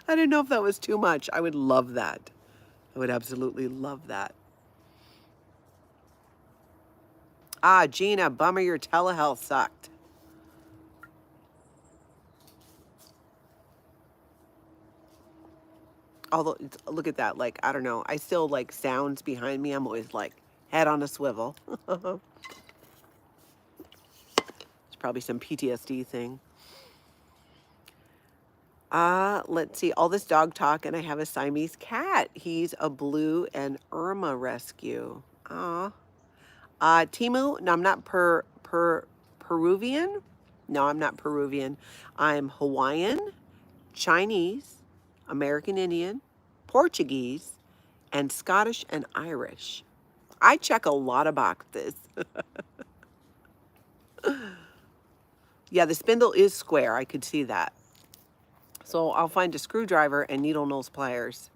didn't know if that was too much. I would love that. I would absolutely love that. Ah, Gina, bummer your telehealth sucked. Although, look at that. Like, I don't know. I still like sounds behind me. I'm always like head on a swivel. It's probably some PTSD thing. Let's see. All this dog talk, and I have a Siamese cat. He's a Blue and Irma rescue. Timu, no, I'm not Peruvian. No, I'm not Peruvian. I'm Hawaiian, Chinese, American Indian, Portuguese, and Scottish and Irish. I check a lot of boxes. Yeah, the spindle is square. I could see that. So I'll find a screwdriver and needle nose pliers.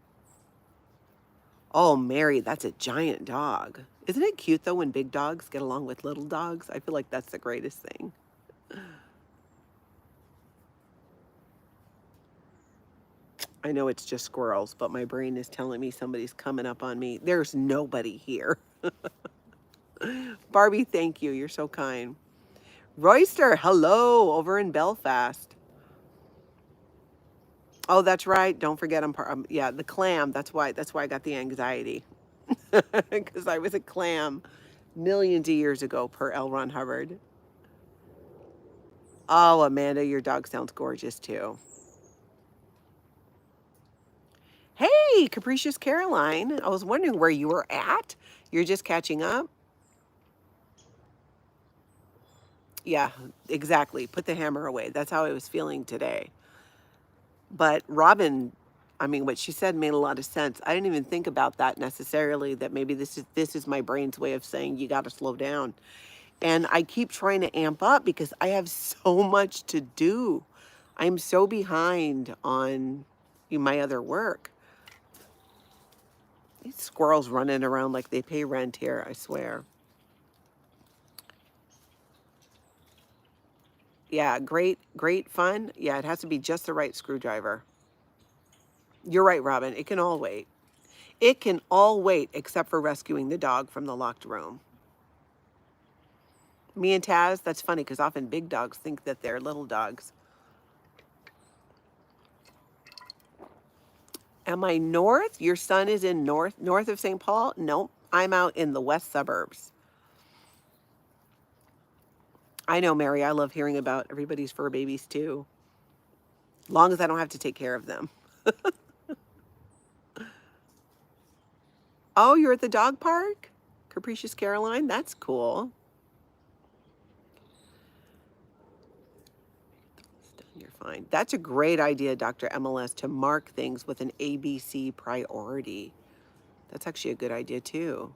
Oh, Mary, that's a giant dog. Isn't it cute, though, when big dogs get along with little dogs? I feel like that's the greatest thing. I know it's just squirrels, but my brain is telling me somebody's coming up on me. There's nobody here. Barbie, thank you. You're so kind. Royster, hello, over in Belfast. Oh, that's right. Don't forget, yeah, the clam. That's why I got the anxiety. Because I was a clam millions of years ago, per L. Ron Hubbard. Oh, Amanda, your dog sounds gorgeous too. Hey, Capricious Caroline. I was wondering where you were at. You're just catching up. Yeah, exactly. Put the hammer away. That's how I was feeling today. But Robin, I mean, what she said made a lot of sense. I didn't even think about that necessarily, that maybe this is my brain's way of saying you got to slow down. And I keep trying to amp up because I have so much to do. I'm so behind on my other work. These squirrels running around like they pay rent here, I swear. Yeah, great fun. Yeah, it has to be just the right screwdriver. You're right, Robin. It can all wait. It can all wait except for rescuing the dog from the locked room. Me and Taz, that's funny because often big dogs think that they're little dogs. Am I north? Your son is in north of St. Paul? Nope. I'm out in the west suburbs. I know, Mary. I love hearing about everybody's fur babies too. Long as I don't have to take care of them. Oh, you're at the dog park? Capricious Caroline? That's cool. You're fine. That's a great idea, Dr. MLS, to mark things with an ABC priority. That's actually a good idea too.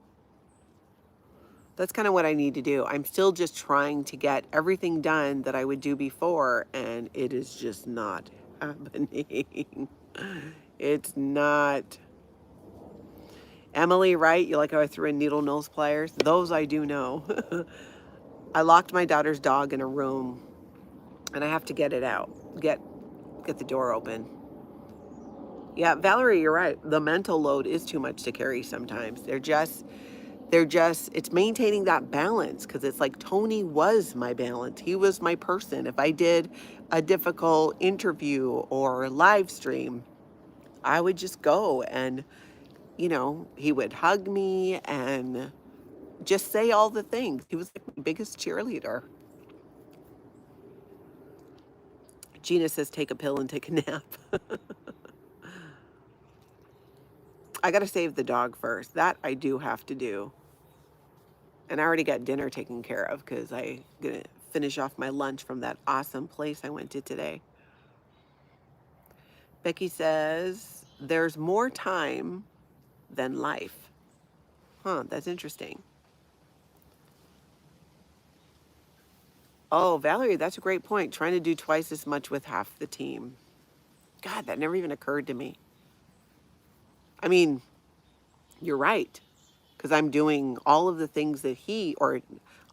That's kind of what I need to do. I'm still just trying to get everything done that I would do before, and it is just not happening. It's not. Emily, right? You like how I threw in needle nose pliers? Those I do know. I locked my daughter's dog in a room, and I have to get it out. Get the door open. Yeah, Valerie, you're right. The mental load is too much to carry sometimes. It's maintaining that balance, because it's like Tony was my balance. He was my person. If I did a difficult interview or live stream, I would just go and, he would hug me and just say all the things. He was like my biggest cheerleader. Gina says, take a pill and take a nap. I got to save the dog first. That I do have to do. And I already got dinner taken care of because I'm going to finish off my lunch from that awesome place I went to today. Becky says, there's more time than life. Huh, that's interesting. Oh, Valerie, that's a great point. Trying to do twice as much with half the team. God, that never even occurred to me. I mean, you're right. Because I'm doing all of the things that or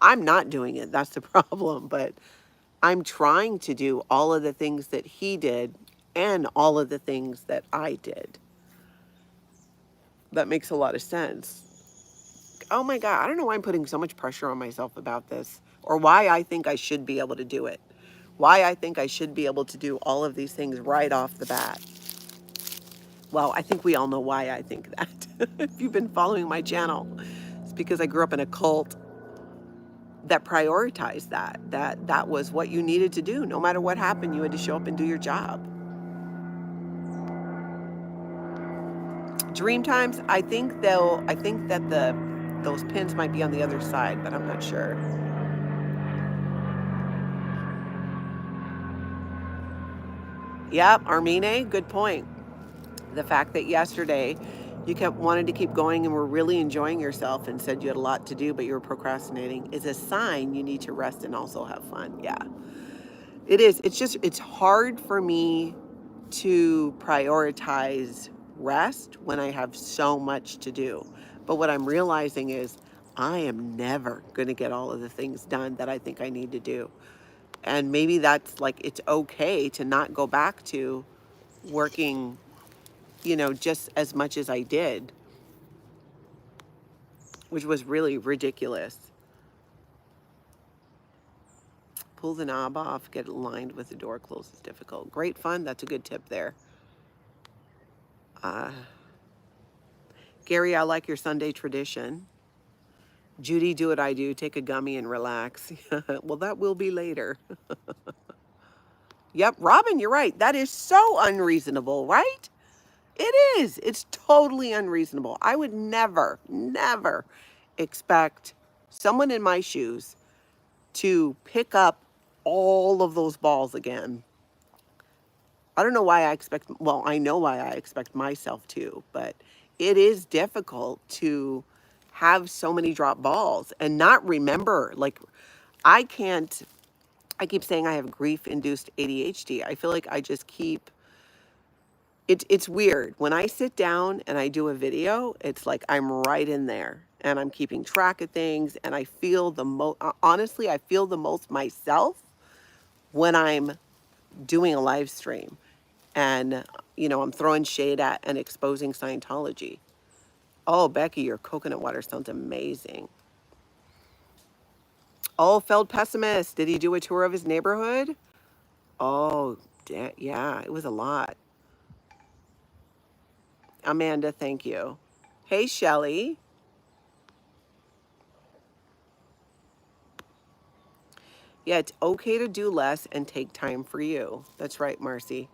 I'm not doing it. That's the problem. But I'm trying to do all of the things that he did and all of the things that I did. That makes a lot of sense. Oh my God, I don't know why I'm putting so much pressure on myself about this, or why I think I should be able to do it. Why I think I should be able to do all of these things right off the bat. Well, I think we all know why I think that. If you've been following my channel, it's because I grew up in a cult that prioritized that was what you needed to do. No matter what happened, you had to show up and do your job. Dream times, I think that those pins might be on the other side, but I'm not sure. Yep, Armine, good point. The fact that yesterday you kept wanting to keep going and were really enjoying yourself and said you had a lot to do, but you were procrastinating, is a sign you need to rest and also have fun. Yeah, it is. It's hard for me to prioritize rest when I have so much to do. But what I'm realizing is I am never going to get all of the things done that I think I need to do. And maybe that's like, it's okay to not go back to working, just as much as I did, which was really ridiculous. Pull the knob off, get it lined with the door closed is difficult. Great fun. That's a good tip there. Uh, Gary, I like your Sunday tradition. Judy, do what I do. Take a gummy and relax. Well, that will be later. Yep, Robin, you're right. That is so unreasonable, right? It is. It's totally unreasonable. I would never expect someone in my shoes to pick up all of those balls again. I don't know why I expect, well, I know why I expect myself to, but it is difficult to have so many drop balls and not remember. Like, I can't, I keep saying I have grief-induced ADHD. I feel like I just keep, it's weird. When I sit down and I do a video, it's like I'm right in there and I'm keeping track of things, and I feel the most, honestly, I feel the most myself when I'm doing a live stream and, you know, I'm throwing shade at and exposing Scientology. Oh, Becky, your coconut water sounds amazing. Oh, Feld Pessimist, did he do a tour of his neighborhood? Oh, yeah, it was a lot. Amanda, thank you. Hey, Shelly. Yeah, it's okay to do less and take time for you. That's right, Marcy.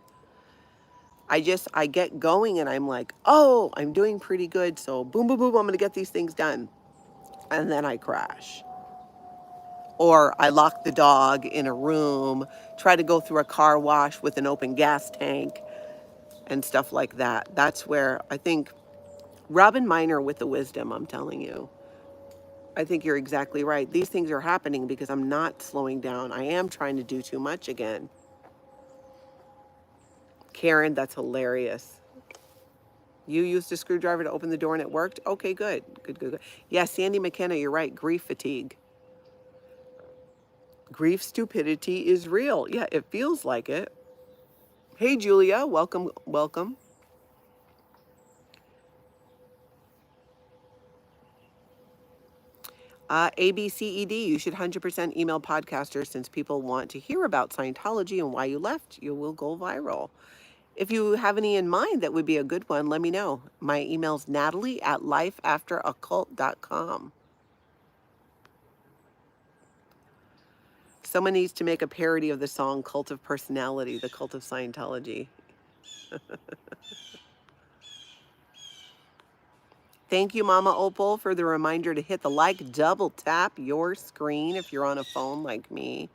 I get going and I'm like, oh, I'm doing pretty good. So boom, boom, boom, I'm going to get these things done. And then I crash. Or I lock the dog in a room, try to go through a car wash with an open gas tank and stuff like that. That's where I think Robin Miner with the wisdom, I'm telling you. I think you're exactly right. These things are happening because I'm not slowing down. I am trying to do too much again. Karen, that's hilarious. You used a screwdriver to open the door and it worked? Okay, good. Good, good, good. Yeah, Sandy McKenna, you're right. Grief fatigue. Grief stupidity is real. Yeah, it feels like it. Hey, Julia, welcome, welcome. ABCED, you should 100% email podcasters since people want to hear about Scientology and why you left. You will go viral. If you have any in mind that would be a good one, let me know. My email's natalie@lifeafteroccult.com. Someone needs to make a parody of the song Cult of Personality, the Cult of Scientology. Thank you, Mama Opal, for the reminder to hit the like, double tap your screen if you're on a phone like me.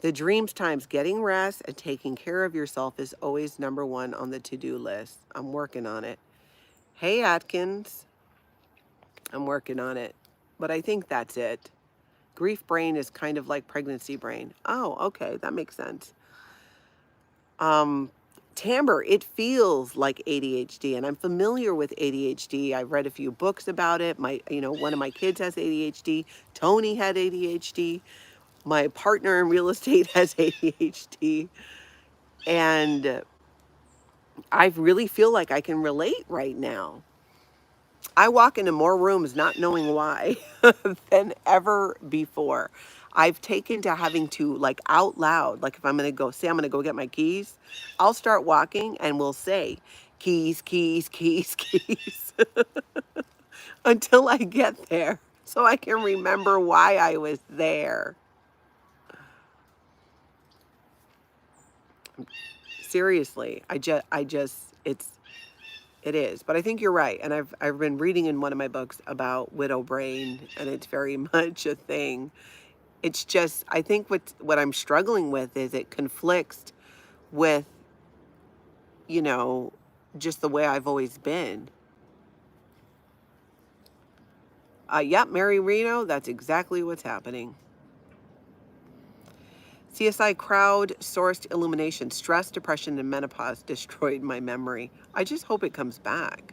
The dreams times getting rest and taking care of yourself is always number one on the to-do list. I'm working on it. Hey, Atkins. I'm working on it. But I think that's it. Grief brain is kind of like pregnancy brain. Oh, okay. That makes sense. Timbre, it feels like ADHD, and I'm familiar with ADHD. I've read a few books about it. One of my kids has ADHD. Tony had ADHD. My partner in real estate has ADHD. And I really feel like I can relate right now. I walk into more rooms not knowing why than ever before. I've taken to having to, like, out loud, like if I'm going to go, say I'm going to go get my keys, I'll start walking and we'll say, keys, keys, keys, keys, until I get there so I can remember why I was there. Seriously, it is. But I think you're right. And I've been reading in one of my books about widow brain, and it's very much a thing. It's just, I think what I'm struggling with is it conflicts with, just the way I've always been. Yep, Mary Reno, that's exactly what's happening. CSI crowd-sourced illumination. Stress, depression, and menopause destroyed my memory. I just hope it comes back.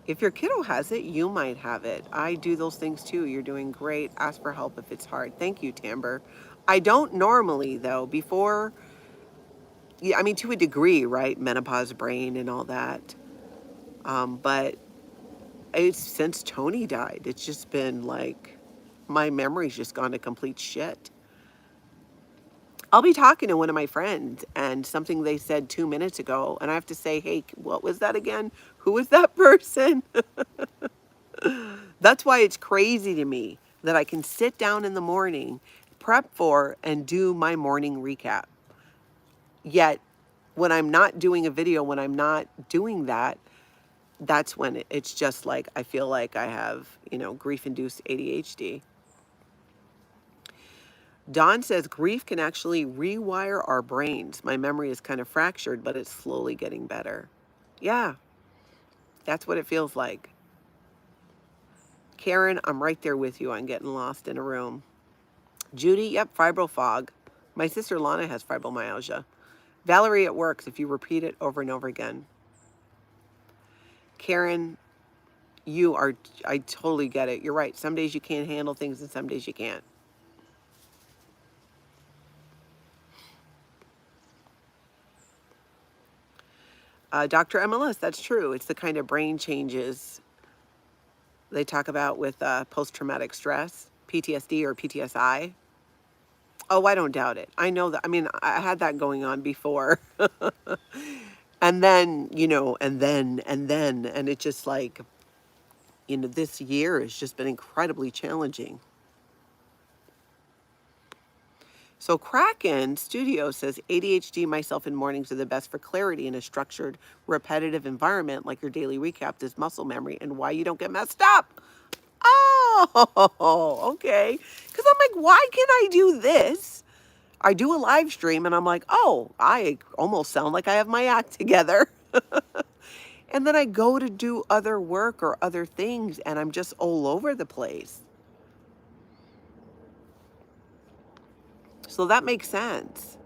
If your kiddo has it, you might have it. I do those things too. You're doing great. Ask for help if it's hard. Thank you, Timbre. I don't normally, though. Before, yeah, I mean, to a degree, right? Menopause brain and all that. But it's since Tony died, it's just been like, my memory's just gone to complete shit. I'll be talking to one of my friends and something they said 2 minutes ago, and I have to say, hey, what was that again? Who was that person? That's why it's crazy to me that I can sit down in the morning, prep for, and do my morning recap. Yet, when I'm not doing a video, when I'm not doing that, that's when it's just like, I feel like I have, grief-induced ADHD. Dawn says, grief can actually rewire our brains. My memory is kind of fractured, but it's slowly getting better. Yeah, that's what it feels like. Karen, I'm right there with you on getting lost in a room. Judy, yep, fibrofog. My sister Lana has fibromyalgia. Valerie, it works if you repeat it over and over again. Karen, I totally get it. You're right. Some days you can't handle things and some days you can't. Dr. MLS, that's true. It's the kind of brain changes they talk about with post-traumatic stress, PTSD or PTSI. Oh, I don't doubt it. I know that. I mean, I had that going on before. And then, and it's just like, this year has just been incredibly challenging. So Kraken Studio says, ADHD, myself, in mornings are the best for clarity in a structured, repetitive environment like your daily recap, this muscle memory, and why you don't get messed up. Oh, okay. Because I'm like, why can I do this? I do a live stream and I'm like, oh, I almost sound like I have my act together. And then I go to do other work or other things and I'm just all over the place. So that makes sense.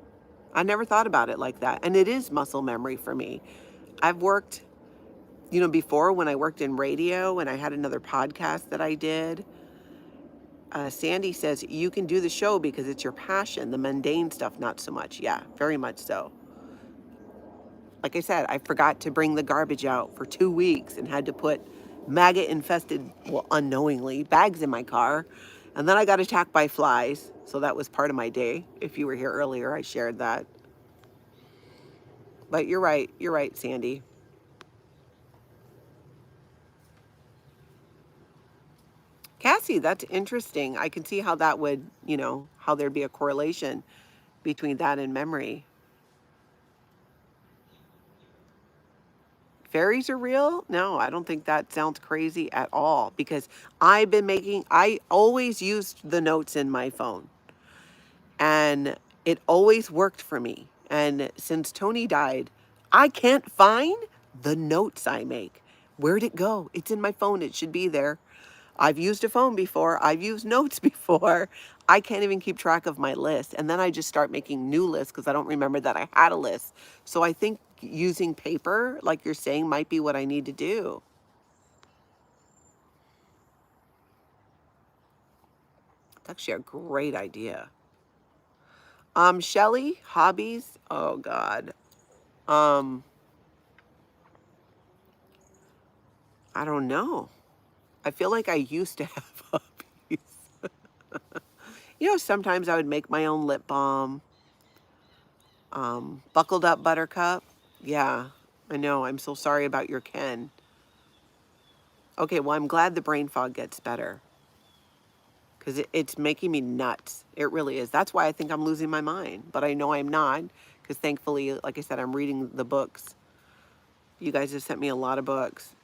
I never thought about it like that. And it is muscle memory for me. I've worked, before when I worked in radio and I had another podcast that I did. Sandy says, you can do the show because it's your passion. The mundane stuff, not so much. Yeah, very much so. Like I said, I forgot to bring the garbage out for 2 weeks and had to put maggot-infested, well, unknowingly, bags in my car. And then I got attacked by flies. So that was part of my day. If you were here earlier, I shared that. But you're right. You're right, Sandy. Cassie, that's interesting. I can see how that would, how there'd be a correlation between that and memory. Fairies are real? No, I don't think that sounds crazy at all because I always used the notes in my phone and it always worked for me. And since Tony died, I can't find the notes I make. Where'd it go? It's in my phone. It should be there. I've used a phone before. I've used notes before. I can't even keep track of my list. And then I just start making new lists because I don't remember that I had a list. So I think using paper, like you're saying, might be what I need to do. It's actually a great idea. Shelly, hobbies. Oh God. I don't know. I feel like I used to have hobbies. Sometimes I would make my own lip balm. Buckled up buttercup. Yeah, I know. I'm so sorry about your Ken. Okay, well, I'm glad the brain fog gets better. Because it's making me nuts. It really is. That's why I think I'm losing my mind. But I know I'm not. Because thankfully, like I said, I'm reading the books. You guys have sent me a lot of books.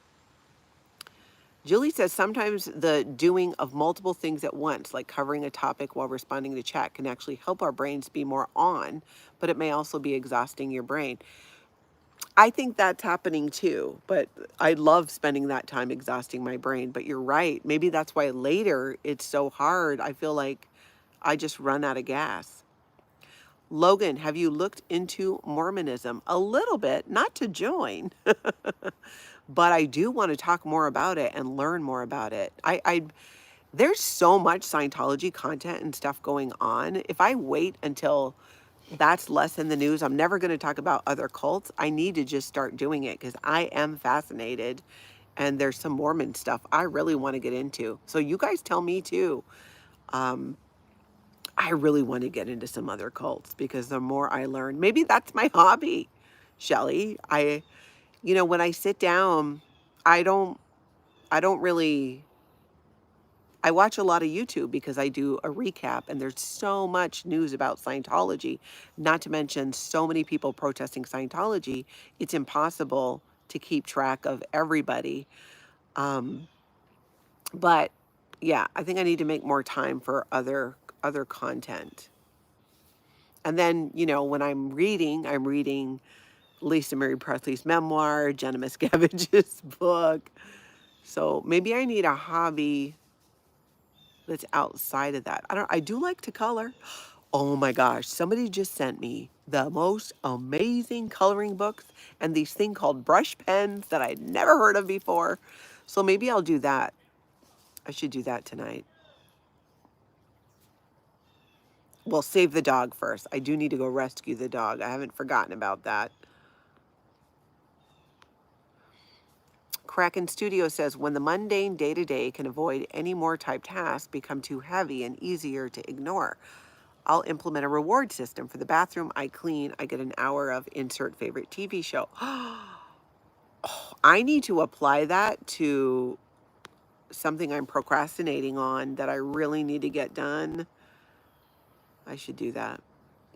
Julie says sometimes the doing of multiple things at once, like covering a topic while responding to chat, can actually help our brains be more on, but it may also be exhausting your brain. I think that's happening too, but I love spending that time exhausting my brain. But you're right. Maybe that's why later it's so hard. I feel like I just run out of gas. Logan, have you looked into Mormonism? A little bit, not to join, but I do want to talk more about it and learn more about it. There's so much Scientology content and stuff going on. If I wait until that's less in the news, I'm never going to talk about other cults. I need to just start doing it because I am fascinated. And there's some Mormon stuff I really want to get into. So you guys tell me too. I really want to get into some other cults because the more I learn, maybe that's my hobby, Shelly. When I sit down, I don't really, I watch a lot of YouTube because I do a recap and there's so much news about Scientology, not to mention so many people protesting Scientology. It's impossible to keep track of everybody. But yeah, I think I need to make more time for other content. And then, you know, when I'm reading Lisa Marie Presley's memoir, Jenna Miscavige's book. So maybe I need a hobby that's outside of that. I do like to color. Oh my gosh, somebody just sent me the most amazing coloring books and these thing called brush pens that I'd never heard of before. So maybe I'll do that. I should do that tonight. Well, save the dog first. I do need to go rescue the dog. I haven't forgotten about that. Kraken Studio says, when the mundane day-to-day can avoid any more type tasks become too heavy and easier to ignore, I'll implement a reward system. For the bathroom I clean, I get an hour of insert favorite TV show. I need to apply that to something I'm procrastinating on that I really need to get done. I should do that.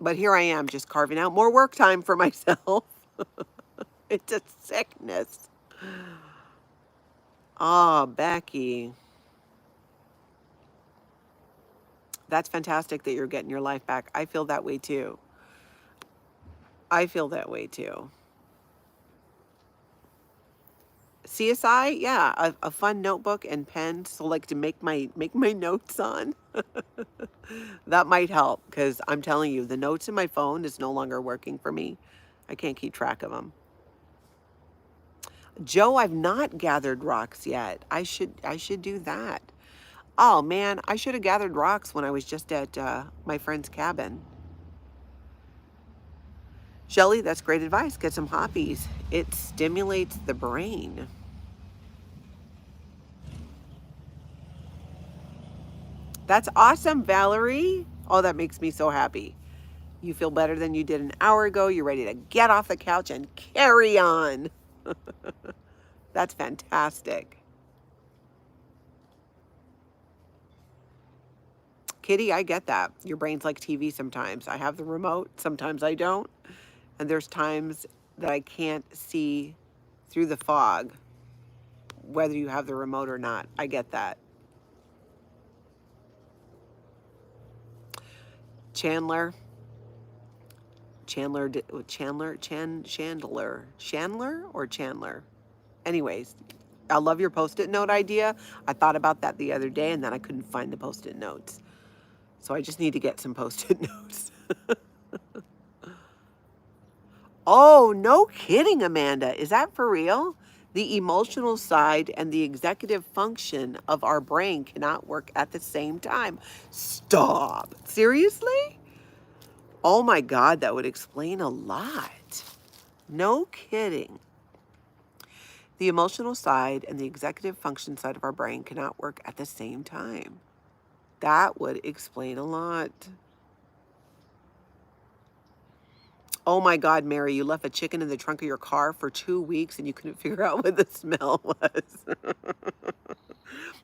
But here I am just carving out more work time for myself. It's a sickness. Ah, Becky. That's fantastic that you're getting your life back. I feel that way too. I feel that way too. CSI, yeah, a fun notebook and pen, so like to make my notes on. That might help, because I'm telling you, the notes in my phone is no longer working for me. I can't keep track of them. Joe, I've not gathered rocks yet. I should do that. Oh man, I should have gathered rocks when I was just at my friend's cabin. Shelly, that's great advice. Get some hobbies. It stimulates the brain. That's awesome, Valerie. Oh, that makes me so happy. You feel better than you did an hour ago. You're ready to get off the couch and carry on. That's fantastic. Kitty, I get that. Your brain's like TV sometimes. I have the remote, sometimes I don't. And there's times that I can't see through the fog, whether you have the remote or not. I get that. Chandler or Chandler? Anyways, I love your post-it note idea. I thought about that the other day and then I couldn't find the post-it notes. So I just need to get some post-it notes. Oh, no kidding, Amanda. Is that for real? The emotional side and the executive function of our brain cannot work at the same time. Stop. Seriously? Oh my God, that would explain a lot. No kidding. The emotional side and the executive function side of our brain cannot work at the same time. That would explain a lot. Oh my God, Mary, you left a chicken in the trunk of your car for 2 weeks and you couldn't figure out what the smell was.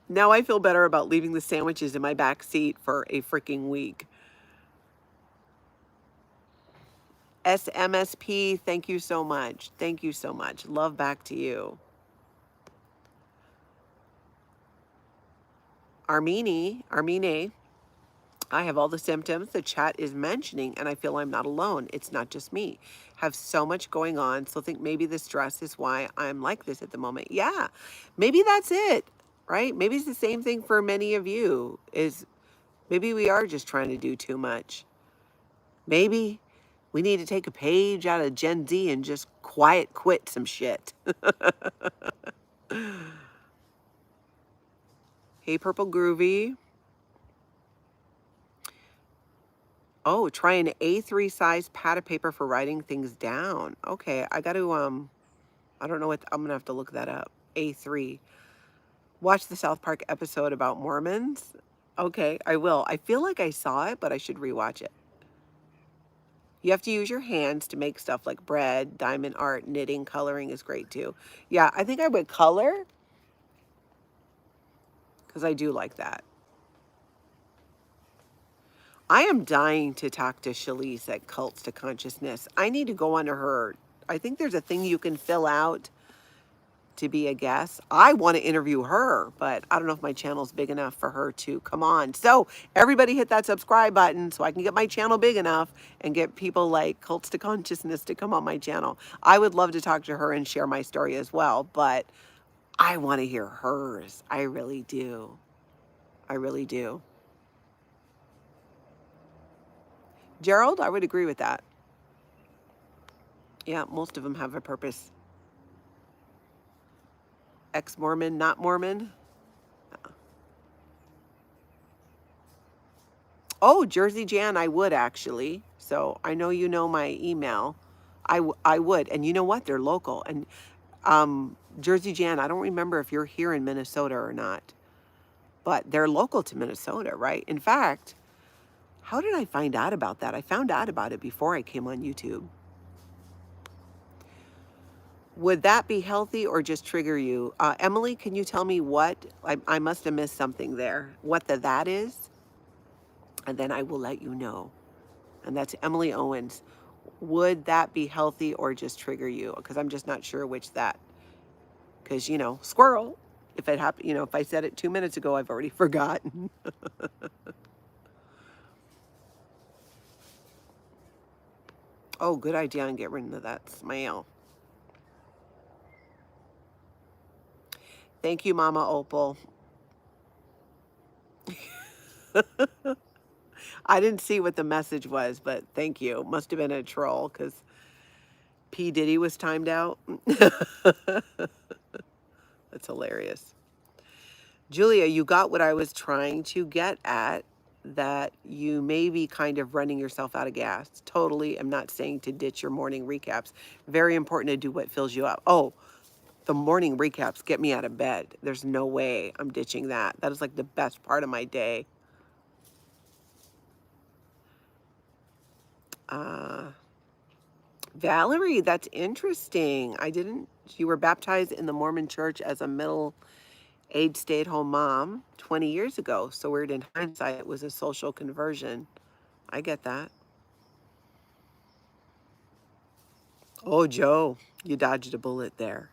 Now I feel better about leaving the sandwiches in my back seat for a freaking week. SMSP, thank you so much. Thank you so much. Love back to you. Armine, I have all the symptoms the chat is mentioning and I feel I'm not alone. It's not just me. Have so much going on, so think maybe the stress is why I'm like this at the moment. Yeah, maybe that's it, right? Maybe it's the same thing for many of you, is maybe we are just trying to do too much. Maybe we need to take a page out of Gen Z and just quiet quit some shit. Hey, Purple Groovy. Oh, try an A3 size pad of paper for writing things down. Okay, I got to, I don't know what, I'm going to have to look that up. A3. Watch the South Park episode about Mormons. Okay, I will. I feel like I saw it, but I should rewatch it. You have to use your hands to make stuff like bread, diamond art, knitting, coloring is great too. Yeah, I think I would color because I do like that. I am dying to talk to Shalise at Cults to Consciousness. I need to go onto her. I think there's a thing you can fill out to be a guest. I want to interview her, but I don't know if my channel's big enough for her to come on. So everybody hit that subscribe button so I can get my channel big enough and get people like Cults to Consciousness to come on my channel. I would love to talk to her and share my story as well, but I want to hear hers. I really do. I really do. Gerald, I would agree with that. Yeah, most of them have a purpose. Ex-Mormon, not Mormon. Oh, Jersey Jan, I would actually. So I know you know my email. I would. And you know what? They're local. And Jersey Jan, I don't remember if you're here in Minnesota or not, but they're local to Minnesota, right? In fact, how did I find out about that? I found out about it before I came on YouTube. Would that be healthy or just trigger you? Emily, can you tell me what? I must have missed something there. What that is? And then I will let you know. And that's Emily Owens. Would that be healthy or just trigger you? Because I'm just not sure which that. Because, you know, squirrel. If it happened, you know, if I said it 2 minutes ago, I've already forgotten. Oh, good idea on get rid of that smell. Thank you, Mama Opal. I didn't see what the message was, but thank you. Must have been a troll because P. Diddy was timed out. That's hilarious. Julia, you got what I was trying to get at, that you may be kind of running yourself out of gas. Totally. I'm not saying to ditch your morning recaps. Very important to do what fills you up. Oh, the morning recaps get me out of bed. There's no way I'm ditching that. That is like the best part of my day. Valerie, that's interesting. You were baptized in the Mormon church as a middle-aged stay-at-home mom 20 years ago. So weird in hindsight, it was a social conversion. I get that. Oh, Joe, you dodged a bullet there.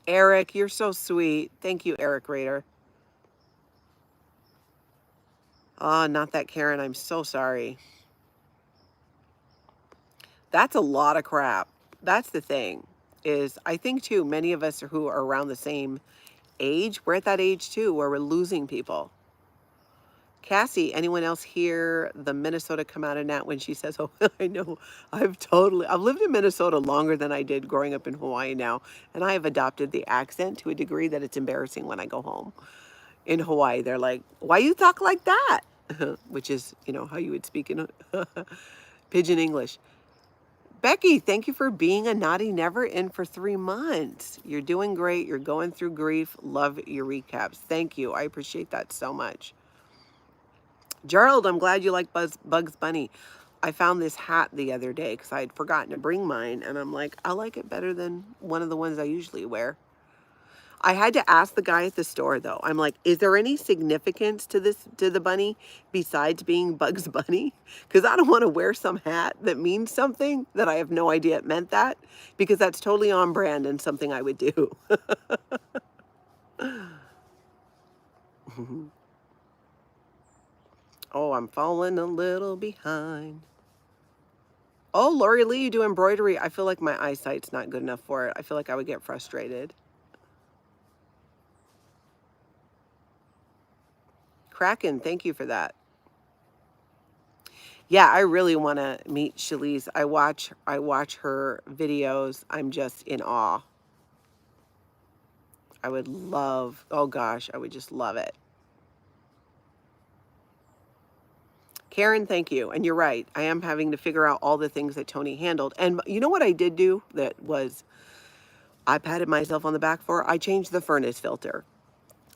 Eric, you're so sweet. Thank you, Eric Rader. Oh, not that Karen. I'm so sorry. That's a lot of crap. That's the thing, is I think too, many of us who are around the same age, we're at that age too, where we're losing people. Cassie, anyone else hear the Minnesota come out of Nat when she says, oh, I know, I've lived in Minnesota longer than I did growing up in Hawaii now, and I have adopted the accent to a degree that it's embarrassing when I go home. In Hawaii, they're like, why you talk like that? Which is, you know, how you would speak in Pidgin English. Becky, thank you for being a naughty never in for 3 months. You're doing great. You're going through grief. Love your recaps. Thank you. I appreciate that so much. Gerald, I'm glad you like Bugs Bunny. I found this hat the other day because I had forgotten to bring mine. And I'm like, I like it better than one of the ones I usually wear. I had to ask the guy at the store, though. I'm like, is there any significance to the bunny besides being Bugs Bunny? Because I don't want to wear some hat that means something that I have no idea it meant that, because that's totally on brand and something I would do. Oh, I'm falling a little behind. Oh, Lori Lee, you do embroidery. I feel like my eyesight's not good enough for it. I feel like I would get frustrated. Kraken, thank you for that. Yeah, I really want to meet Shalise. I watch her videos. I'm just in awe. I would love, oh gosh, I would just love it. Karen, thank you. And you're right. I am having to figure out all the things that Tony handled. And you know what I did do that was, I patted myself on the back for? I changed the furnace filter.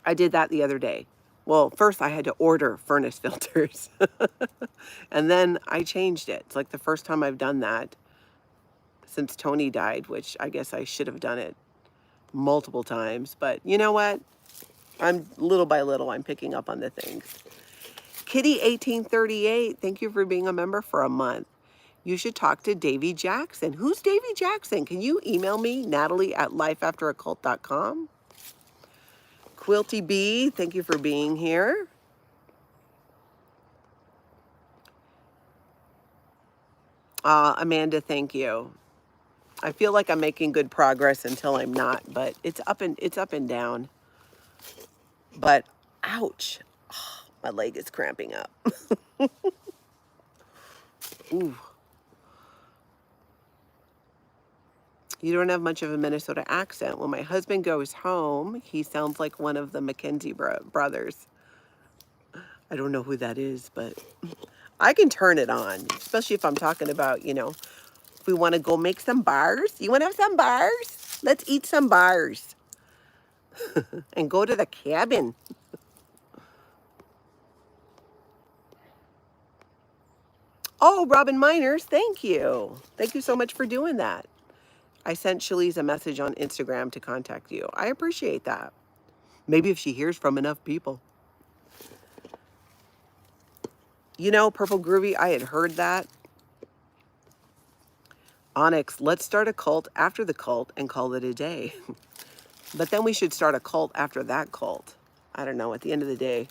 I did that the other day. Well, first I had to order furnace filters. And then I changed it. It's like the first time I've done that since Tony died, which I guess I should have done it multiple times. But you know what? I'm little by little, I'm picking up on the things. Kitty 1838, thank you for being a member for a month. You should talk to Davy Jackson. Who's Davy Jackson? Can you email me, Natalie@lifeafteraCult.com? Quilty B, thank you for being here. Amanda, thank you. I feel like I'm making good progress until I'm not, but it's up and down. But ouch, oh, my leg is cramping up. Ooh. You don't have much of a Minnesota accent. When my husband goes home, he sounds like one of the Mackenzie brothers. I don't know who that is, but I can turn it on, especially if I'm talking about, if we want to go make some bars. You want to have some bars? Let's eat some bars and go to the cabin. Oh, Robin Miners, thank you. Thank you so much for doing that. I sent Shalise a message on Instagram to contact you. I appreciate that. Maybe if she hears from enough people. Purple Groovy, I had heard that. Onyx, let's start a cult after the cult and call it a day. But then we should start a cult after that cult. I don't know, at the end of the day.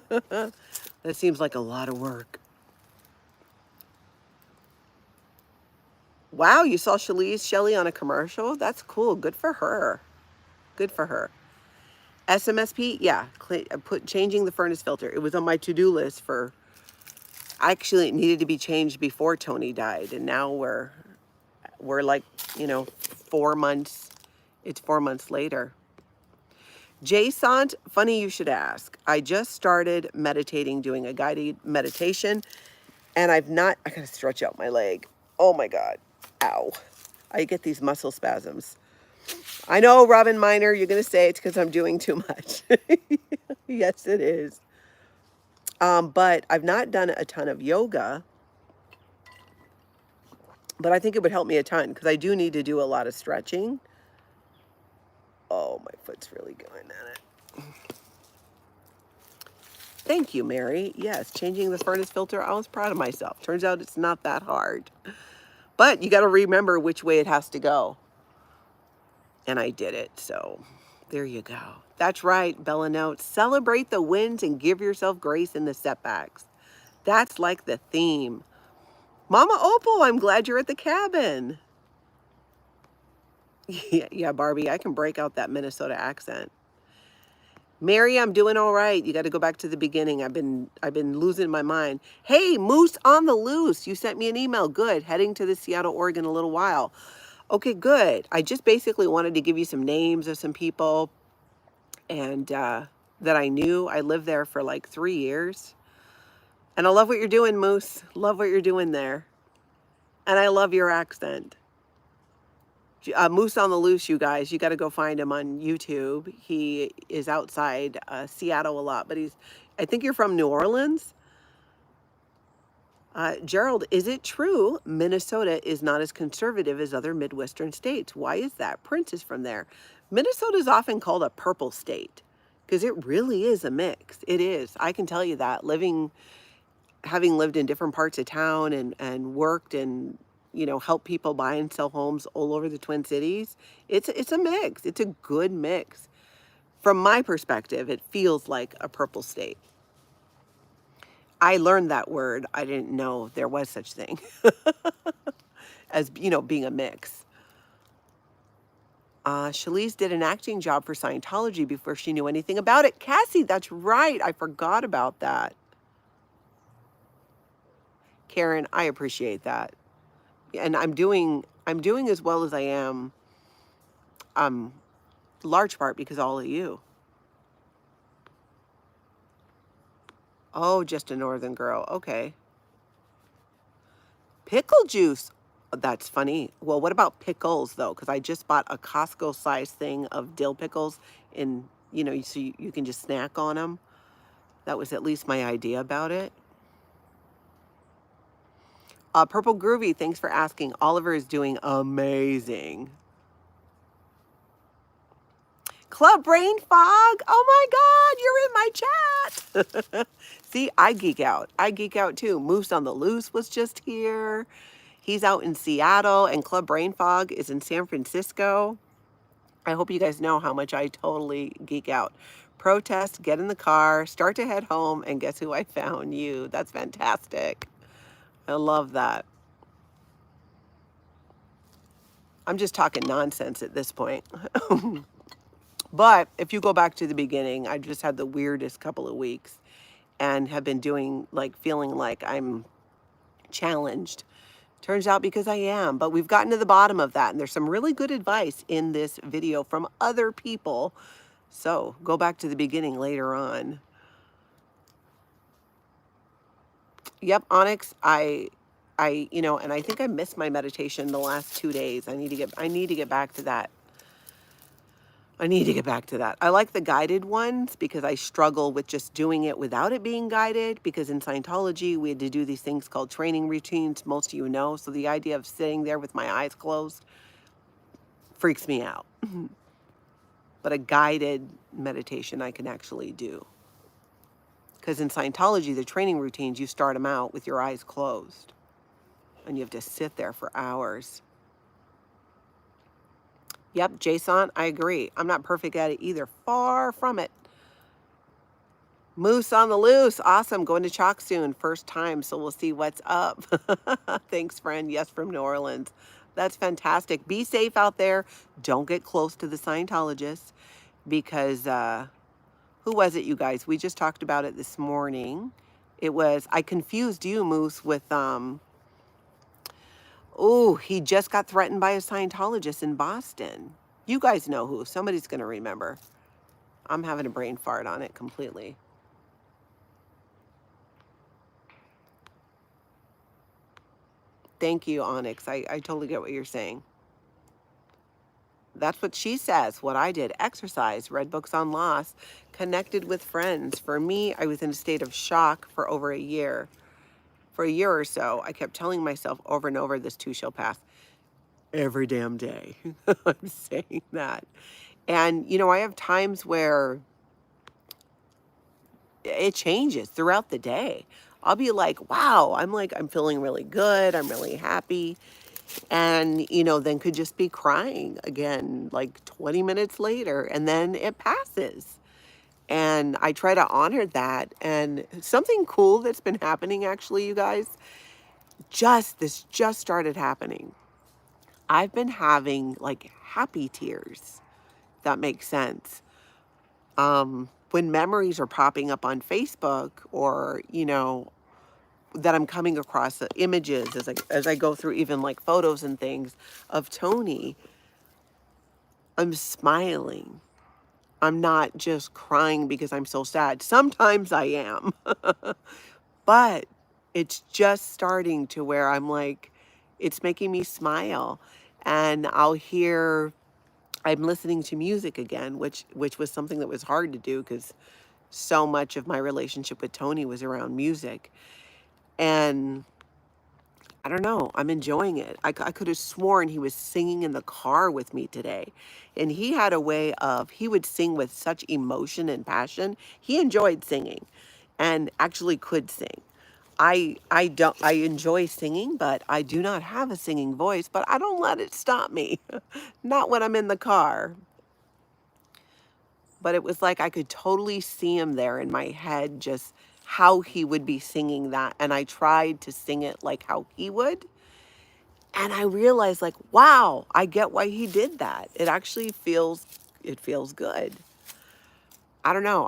That seems like a lot of work. Wow, you saw Shelly on a commercial? That's cool. Good for her. Good for her. SMSP, yeah, changing the furnace filter. It was on my to-do list for, actually it needed to be changed before Tony died. And now we're like, 4 months. It's 4 months later. Jason, funny you should ask. I just started meditating, doing a guided meditation, and I gotta stretch out my leg. Oh my God. Ow. I get these muscle spasms. I know, Robin Miner, you're going to say it's because I'm doing too much. Yes, it is. But I've not done a ton of yoga. But I think it would help me a ton because I do need to do a lot of stretching. Oh, my foot's really going at it. Thank you, Mary. Yes, changing the furnace filter, I was proud of myself. Turns out it's not that hard. But you got to remember which way it has to go. And I did it, so there you go. That's right, Bella Notes. Celebrate the wins and give yourself grace in the setbacks. That's like the theme. Mama Opal, I'm glad you're at the cabin. Yeah, Barbie, I can break out that Minnesota accent. Mary, I'm doing all right. You got to go back to the beginning. I've been losing my mind. Hey, Moose on the Loose. You sent me an email. Good. Heading to the Seattle, Oregon in a little while. Okay, good. I just basically wanted to give you some names of some people and that I knew. I lived there for like 3 years. And I love what you're doing, Moose. Love what you're doing there. And I love your accent. Moose on the Loose, you guys. You got to go find him on YouTube. He is outside Seattle a lot, but I think you're from New Orleans. Gerald, is it true Minnesota is not as conservative as other Midwestern states? Why is that? Prince is from there. Minnesota is often called a purple state because it really is a mix. It is. I can tell you that. Having lived in different parts of town and worked and help people buy and sell homes all over the Twin Cities. It's a mix. It's a good mix. From my perspective, it feels like a purple state. I learned that word. I didn't know there was such thing as, being a mix. Shalise did an acting job for Scientology before she knew anything about it. Cassie, that's right. I forgot about that. Karen, I appreciate that. And I'm doing as well as I am, large part because of all of you. Oh, just a northern girl. Okay. Pickle juice. That's funny. Well, what about pickles though? Because I just bought a Costco size thing of dill pickles so you can just snack on them. That was at least my idea about it. Purple Groovy, thanks for asking. Oliver is doing amazing. Club Brain Fog. Oh my God, you're in my chat. See, I geek out. I geek out too. Moose on the Loose was just here. He's out in Seattle, and Club Brain Fog is in San Francisco. I hope you guys know how much I totally geek out. Protest, get in the car, start to head home, and guess who I found? You. That's fantastic. I love that. I'm just talking nonsense at this point. But if you go back to the beginning, I just had the weirdest couple of weeks and have been doing, like, feeling like I'm challenged. Turns out because I am, but we've gotten to the bottom of that, and there's some really good advice in this video from other people. So go back to the beginning later on. Yep, Onyx, you know, and I think I missed my meditation the last 2 days. I need to get back to that. I like the guided ones because I struggle with just doing it without it being guided, because in Scientology, we had to do these things called training routines, most of you know. So the idea of sitting there with my eyes closed freaks me out. But a guided meditation I can actually do. Because in Scientology, the training routines, you start them out with your eyes closed. And you have to sit there for hours. Yep, Jason, I agree. I'm not perfect at it either. Far from it. Moose on the loose. Awesome. Going to Chalk soon. First time, so we'll see what's up. Thanks, friend. Yes, from New Orleans. That's fantastic. Be safe out there. Don't get close to the Scientologists because, who was it, you guys? We just talked about it this morning. It was, I confused you, Moose, with, oh, he just got threatened by a Scientologist in Boston. You guys know who. Somebody's going to remember. I'm having a brain fart on it completely. Thank you, Onyx. I totally get what you're saying. That's what she says. What I did, exercise, read books on loss, connected with friends. For me, I was in a state of shock for over a year. For a year or so, I kept telling myself over and over, this too shall pass. Every damn day. I'm saying that. And, you know, I have times where it changes throughout the day. I'll be like, wow, I'm feeling really good. I'm really happy. And, you know, then could just be crying again, like 20 minutes later, and then it passes. And I try to honor that. And something cool that's been happening, actually, you guys, this just started happening. I've been having like happy tears. If that makes sense. When memories are popping up on Facebook, or, you know, that I'm coming across the images as I go through even like photos and things of Tony, I'm smiling. I'm not just crying because I'm so sad. Sometimes I am, but it's just starting to where I'm like, it's making me smile. And I'm listening to music again, which was something that was hard to do because so much of my relationship with Tony was around music. And I don't know, I'm enjoying it. I could have sworn he was singing in the car with me today. And he had a way of, he would sing with such emotion and passion. He enjoyed singing and actually could sing. I enjoy singing, but I do not have a singing voice, but I don't let it stop me. Not when I'm in the car. But it was like I could totally see him there in my head, just how he would be singing that. And I tried to sing it like how he would. And I realized, like, wow, I get why he did that. It actually feels good. I don't know.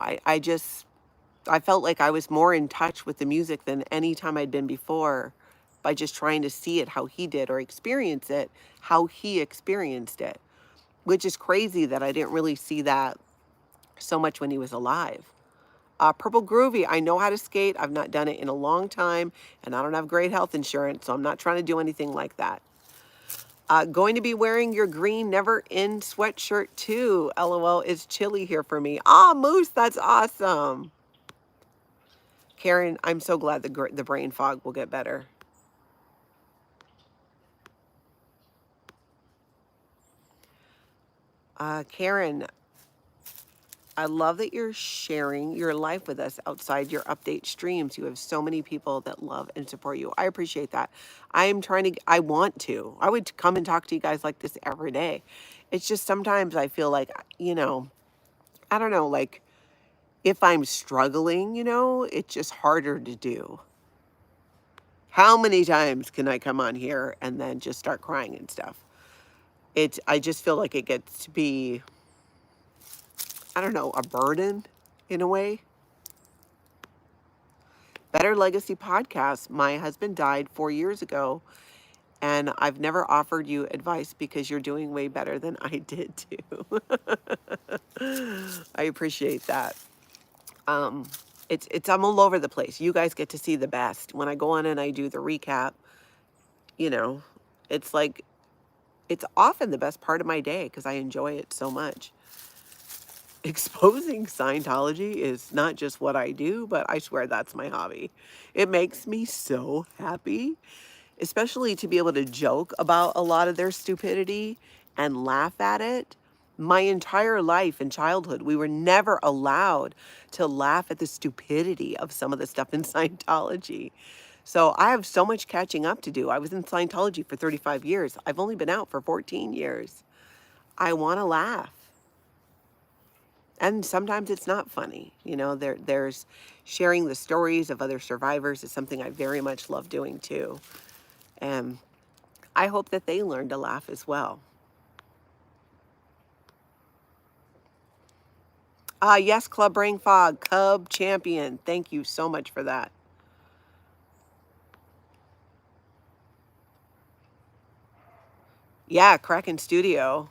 I felt like I was more in touch with the music than any time I'd been before, by just trying to see it how he did, or experience it how he experienced it, which is crazy that I didn't really see that so much when he was alive. Purple Groovy, I know how to skate. I've not done it in a long time, and I don't have great health insurance, so I'm not trying to do anything like that. Going to be wearing your green Never In sweatshirt too. LOL, it's chilly here for me. Ah, Moose, that's awesome. Karen, I'm so glad the brain fog will get better. Karen, I love that you're sharing your life with us outside your update streams. You have so many people that love and support you. I appreciate that. I want to. I would come and talk to you guys like this every day. It's just sometimes I feel like, I don't know, like if I'm struggling, it's just harder to do. How many times can I come on here and then just start crying and stuff? I just feel like it gets to be, I don't know, a burden in a way. Better Legacy Podcast. My husband died 4 years ago, and I've never offered you advice because you're doing way better than I did too. I appreciate that. I'm all over the place. You guys get to see the best. When I go on and I do the recap, you know, it's like it's often the best part of my day because I enjoy it so much. Exposing Scientology is not just what I do, but I swear that's my hobby. It makes me so happy, especially to be able to joke about a lot of their stupidity and laugh at it. My entire life and childhood, we were never allowed to laugh at the stupidity of some of the stuff in Scientology. So I have so much catching up to do. I was in Scientology for 35 years. I've only been out for 14 years. I want to laugh. And sometimes it's not funny. There's sharing the stories of other survivors is something I very much love doing too. And I hope that they learn to laugh as well. Yes, Club Brain Fog, Cub Champion. Thank you so much for that. Yeah, Kraken Studio.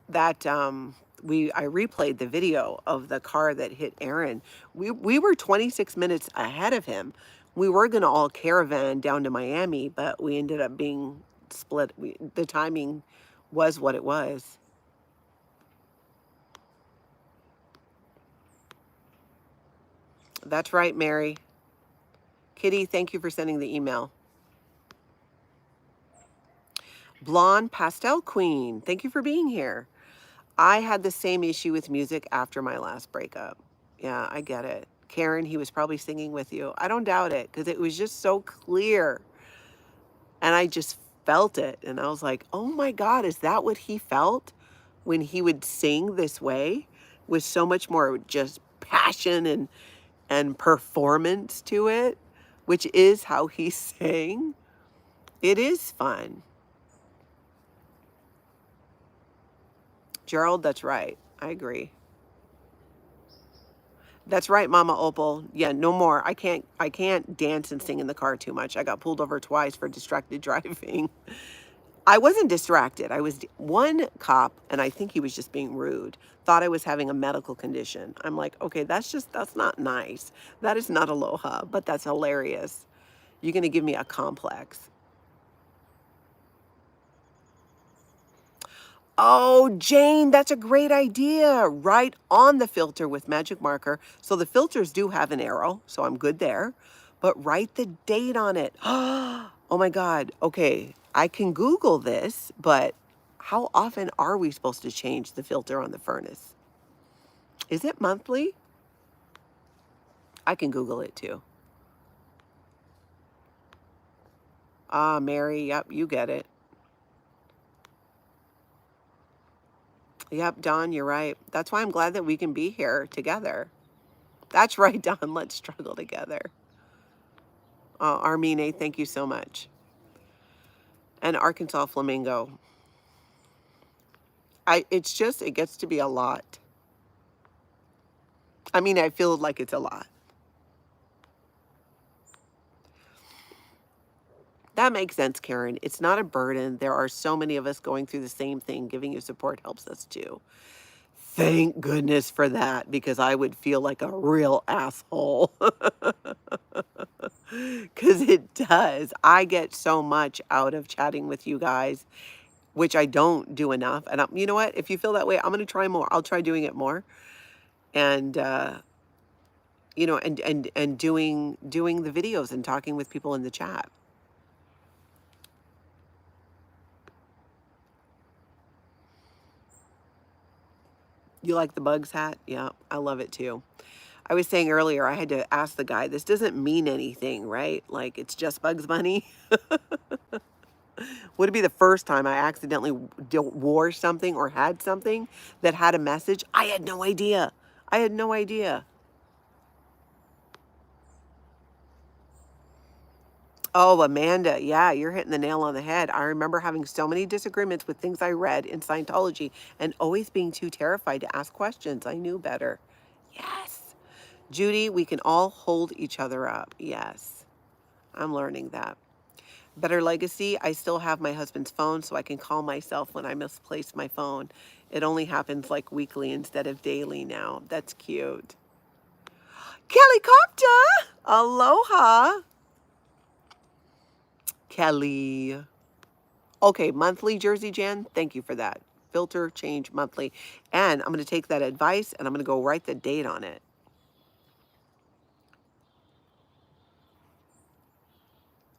That I replayed the video of the car that hit Aaron. We were 26 minutes ahead of him. We were gonna all caravan down to Miami, but we ended up being split. The timing was what it was. That's right, Mary. Kitty, thank you for sending the email. Blonde Pastel Queen, thank you for being here. I had the same issue with music after my last breakup. Yeah, I get it. Karen, he was probably singing with you. I don't doubt it because it was just so clear. And I just felt it. And I was like, oh my God, is that what he felt when he would sing this way? With so much more just passion and performance to it, which is how he sang. It is fun. Gerald, that's right. I agree. That's right, Mama Opal. Yeah, no more. I can't dance and sing in the car too much. I got pulled over twice for distracted driving. I wasn't distracted. I was one cop, and I think he was just being rude, thought I was having a medical condition. I'm like, okay, that's not nice. That is not aloha, but that's hilarious. You're going to give me a complex. Oh, Jane, that's a great idea. Write on the filter with magic marker. So the filters do have an arrow, so I'm good there. But write the date on it. Oh my God. Okay, I can Google this, but how often are we supposed to change the filter on the furnace? Is it monthly? I can Google it too. Mary, yep, you get it. Yep, Don, you're right. That's why I'm glad that we can be here together. That's right, Don. Let's struggle together. Armine, thank you so much. And Arkansas Flamingo. It gets to be a lot. I mean, I feel like it's a lot. That makes sense, Karen. It's not a burden. There are so many of us going through the same thing. Giving you support helps us too. Thank goodness for that, because I would feel like a real asshole. Because it does. I get so much out of chatting with you guys, which I don't do enough. And you know what? If you feel that way, I'm going to try more. I'll try doing it more. And, and doing the videos and talking with people in the chat. You like the Bugs hat? Yeah, I love it too. I was saying earlier, I had to ask the guy, this doesn't mean anything, right? Like, it's just Bugs Bunny. Would it be the first time I accidentally wore something or had something that had a message? I had no idea. I had no idea. Oh, Amanda, yeah, you're hitting the nail on the head. I remember having so many disagreements with things I read in Scientology and always being too terrified to ask questions. I knew better. Yes. Judy, we can all hold each other up. Yes, I'm learning that. Better legacy, I still have my husband's phone so I can call myself when I misplace my phone. It only happens like weekly instead of daily now. That's cute. Kelly Copter! Aloha! Kelly. Okay, monthly Jersey Jan, thank you for that. Filter change monthly. And I'm going to take that advice and I'm going to go write the date on it.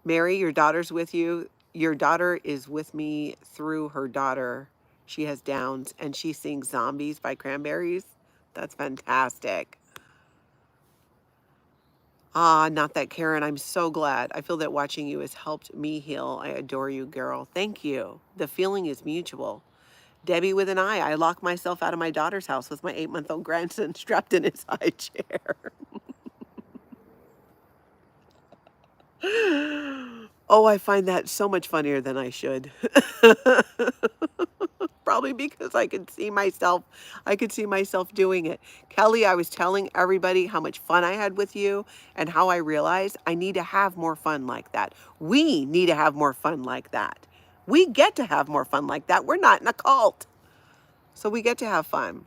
Mary, your daughter's with you. Your daughter is with me through her daughter. She has Downs and she sings Zombies by Cranberries. That's fantastic. Ah, not that, Karen. I'm so glad. I feel that watching you has helped me heal. I adore you, girl. Thank you. The feeling is mutual. Debbie with an eye. I locked myself out of my daughter's house with my 8-month-old grandson strapped in his high chair. Oh, I find that so much funnier than I should. Probably because I could see myself doing it. Kelly, I was telling everybody how much fun I had with you and how I realized I need to have more fun like that. We need to have more fun like that. We get to have more fun like that. We're not in a cult. So we get to have fun.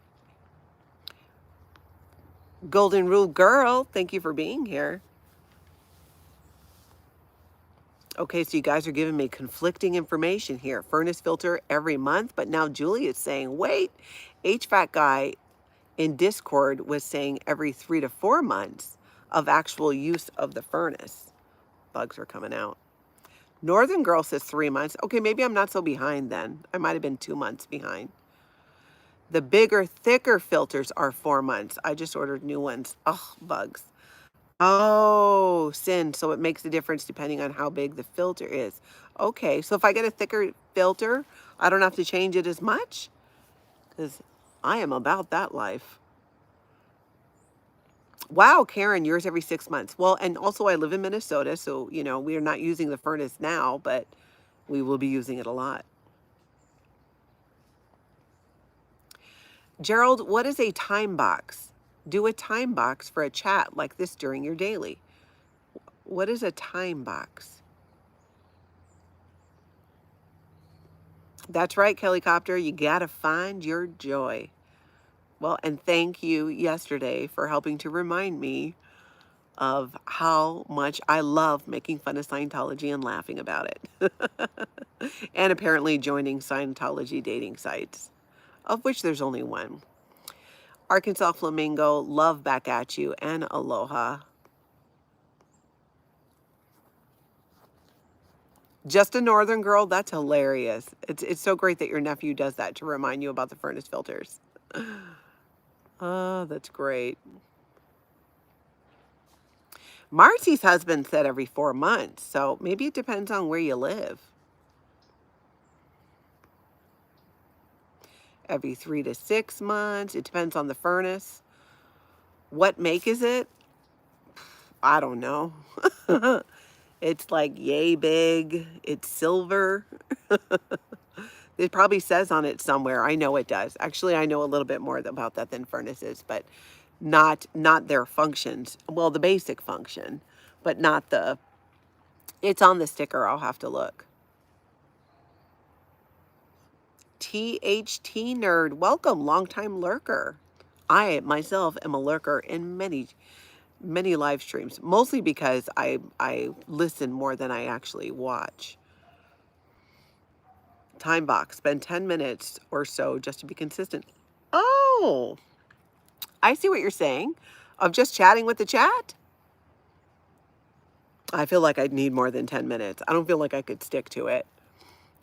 Golden Rule Girl, thank you for being here. Okay, so you guys are giving me conflicting information here. Furnace filter every month, but now Julie is saying, wait, HVAC guy in Discord was saying every 3 to 4 months of actual use of the furnace. Bugs are coming out. Northern Girl says 3 months. Okay, maybe I'm not so behind then. I might have been 2 months behind. The bigger, thicker filters are 4 months. I just ordered new ones. Oh, bugs. Oh, sin. So it makes a difference depending on how big the filter is. Okay, so if I get a thicker filter, I don't have to change it as much? Because I am about that life. Wow, Karen, yours every 6 months. Well, and also I live in Minnesota, so, you know, we are not using the furnace now, but we will be using it a lot. Gerald, what is a time box? Do a time box for a chat like this during your daily. What is a time box? That's right, Kelly Copter. You got to find your joy. Well, and thank you yesterday for helping to remind me of how much I love making fun of Scientology and laughing about it. And apparently joining Scientology dating sites, of which there's only one. Arkansas Flamingo, love back at you, and aloha. Just a Northern Girl, that's hilarious. It's so great that your nephew does that to remind you about the furnace filters. Oh, that's great. Marcy's husband said every 4 months, so maybe it depends on where you live. Every 3 to 6 months. It depends on the furnace. What make is it? I don't know. It's like yay big. It's silver. It probably says on it somewhere. I know it does. Actually, I know a little bit more about that than furnaces, but not their functions. Well, the basic function, but not the... It's on the sticker. I'll have to look. THT Nerd, welcome, longtime lurker. I myself am a lurker in many live streams, mostly because I listen more than I actually watch. Time box, spend 10 minutes or so just to be consistent. Oh, I see what you're saying. Of just chatting with the chat? I feel like I'd need more than 10 minutes. I don't feel like I could stick to it.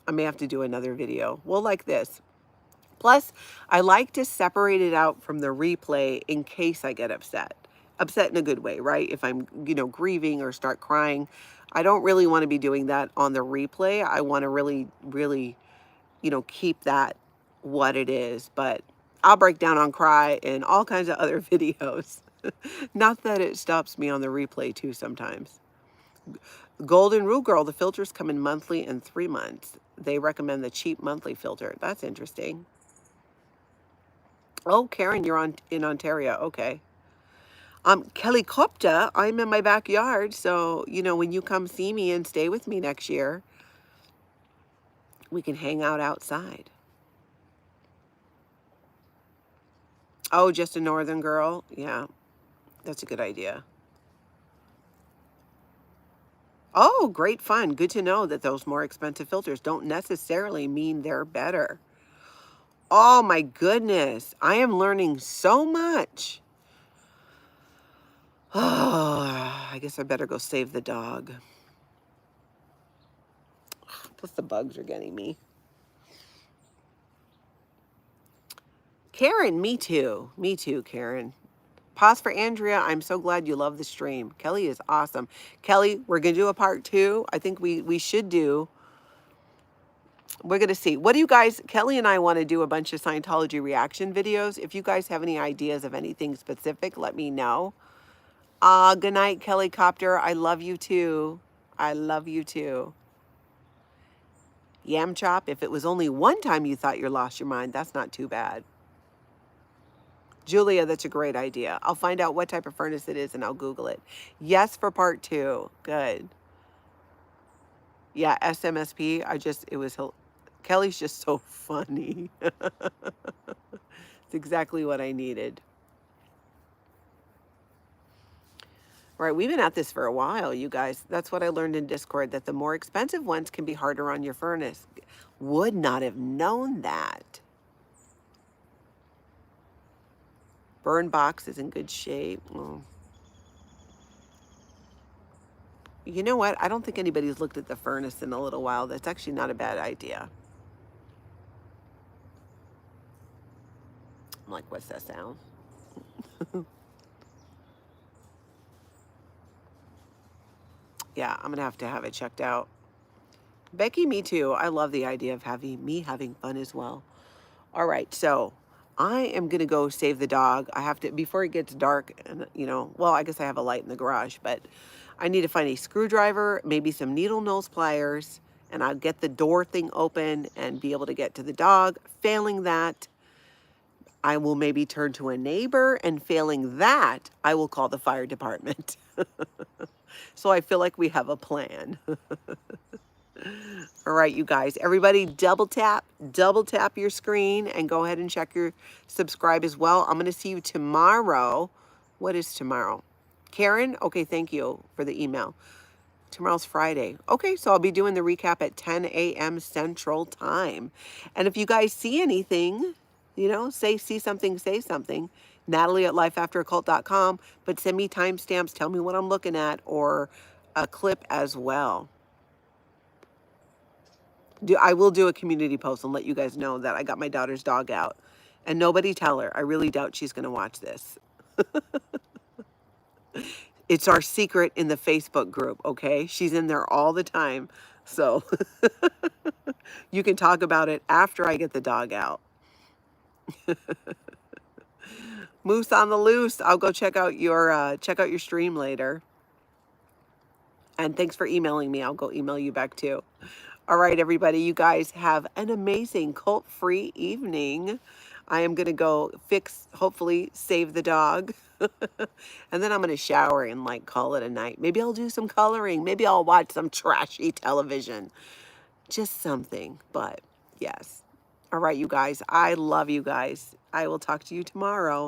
I may have to do another video. Well, like this. Plus, I like to separate it out from the replay in case I get upset. Upset in a good way, right? If I'm, grieving or start crying, I don't really want to be doing that on the replay. I want to really, really, keep that what it is. But I'll break down on cry in all kinds of other videos. Not that it stops me on the replay too sometimes. Golden Rule Girl, the filters come in monthly and 3 months. They recommend the cheap monthly filter. That's interesting. Oh, Karen, you're in Ontario. Okay. Helicopter, I'm in my backyard. So, when you come see me and stay with me next year, we can hang out outside. Oh, just a northern girl? Yeah, that's a good idea. Oh, great fun. Good to know that those more expensive filters don't necessarily mean they're better. Oh my goodness. I am learning so much. Oh, I guess I better go save the dog. Plus the bugs are getting me. Karen, me too. Me too, Karen. Pause for Andrea. I'm so glad you love the stream. Kelly is awesome. Kelly, we're going to do a part 2. I think we should do. We're going to see. What do you guys, Kelly and I want to do a bunch of Scientology reaction videos. If you guys have any ideas of anything specific, let me know. Good night, Kelly Copter. I love you too. I love you too. Yam Chop, if it was only one time you thought you lost your mind, that's not too bad. Julia, that's a great idea. I'll find out what type of furnace it is and I'll Google it. Yes for part 2. Good. Yeah, SMSP. Kelly's just so funny. It's exactly what I needed. All right, we've been at this for a while, you guys. That's what I learned in Discord, that the more expensive ones can be harder on your furnace. Would not have known that. Burn box is in good shape. Oh. You know what? I don't think anybody's looked at the furnace in a little while. That's actually not a bad idea. I'm like, what's that sound? Yeah, I'm going to have it checked out. Becky, me too. I love the idea of having fun as well. All right, so I am going to go save the dog. I have to, before it gets dark, and well, I guess I have a light in the garage, but I need to find a screwdriver, maybe some needle nose pliers, and I'll get the door thing open and be able to get to the dog. Failing that, I will maybe turn to a neighbor, and failing that, I will call the fire department. So I feel like we have a plan. All right, you guys, everybody double tap your screen and go ahead and check your subscribe as well. I'm going to see you tomorrow. What is tomorrow? Karen? Okay, thank you for the email. Tomorrow's Friday. Okay, so I'll be doing the recap at 10 a.m. Central Time. And if you guys see anything, see something, say something. Natalie at lifeafteraccult.com. But send me timestamps. Tell me what I'm looking at, or a clip as well. I will do a community post and let you guys know that I got my daughter's dog out. And nobody tell her. I really doubt she's going to watch this. It's our secret in the Facebook group, okay? She's in there all the time. So you can talk about it after I get the dog out. Moose on the loose. I'll go check out your stream later. And thanks for emailing me. I'll go email you back too. All right, everybody, you guys have an amazing cult-free evening. I am going to go hopefully save the dog. And then I'm going to shower and call it a night. Maybe I'll do some coloring. Maybe I'll watch some trashy television. Just something, but yes. All right, you guys, I love you guys. I will talk to you tomorrow.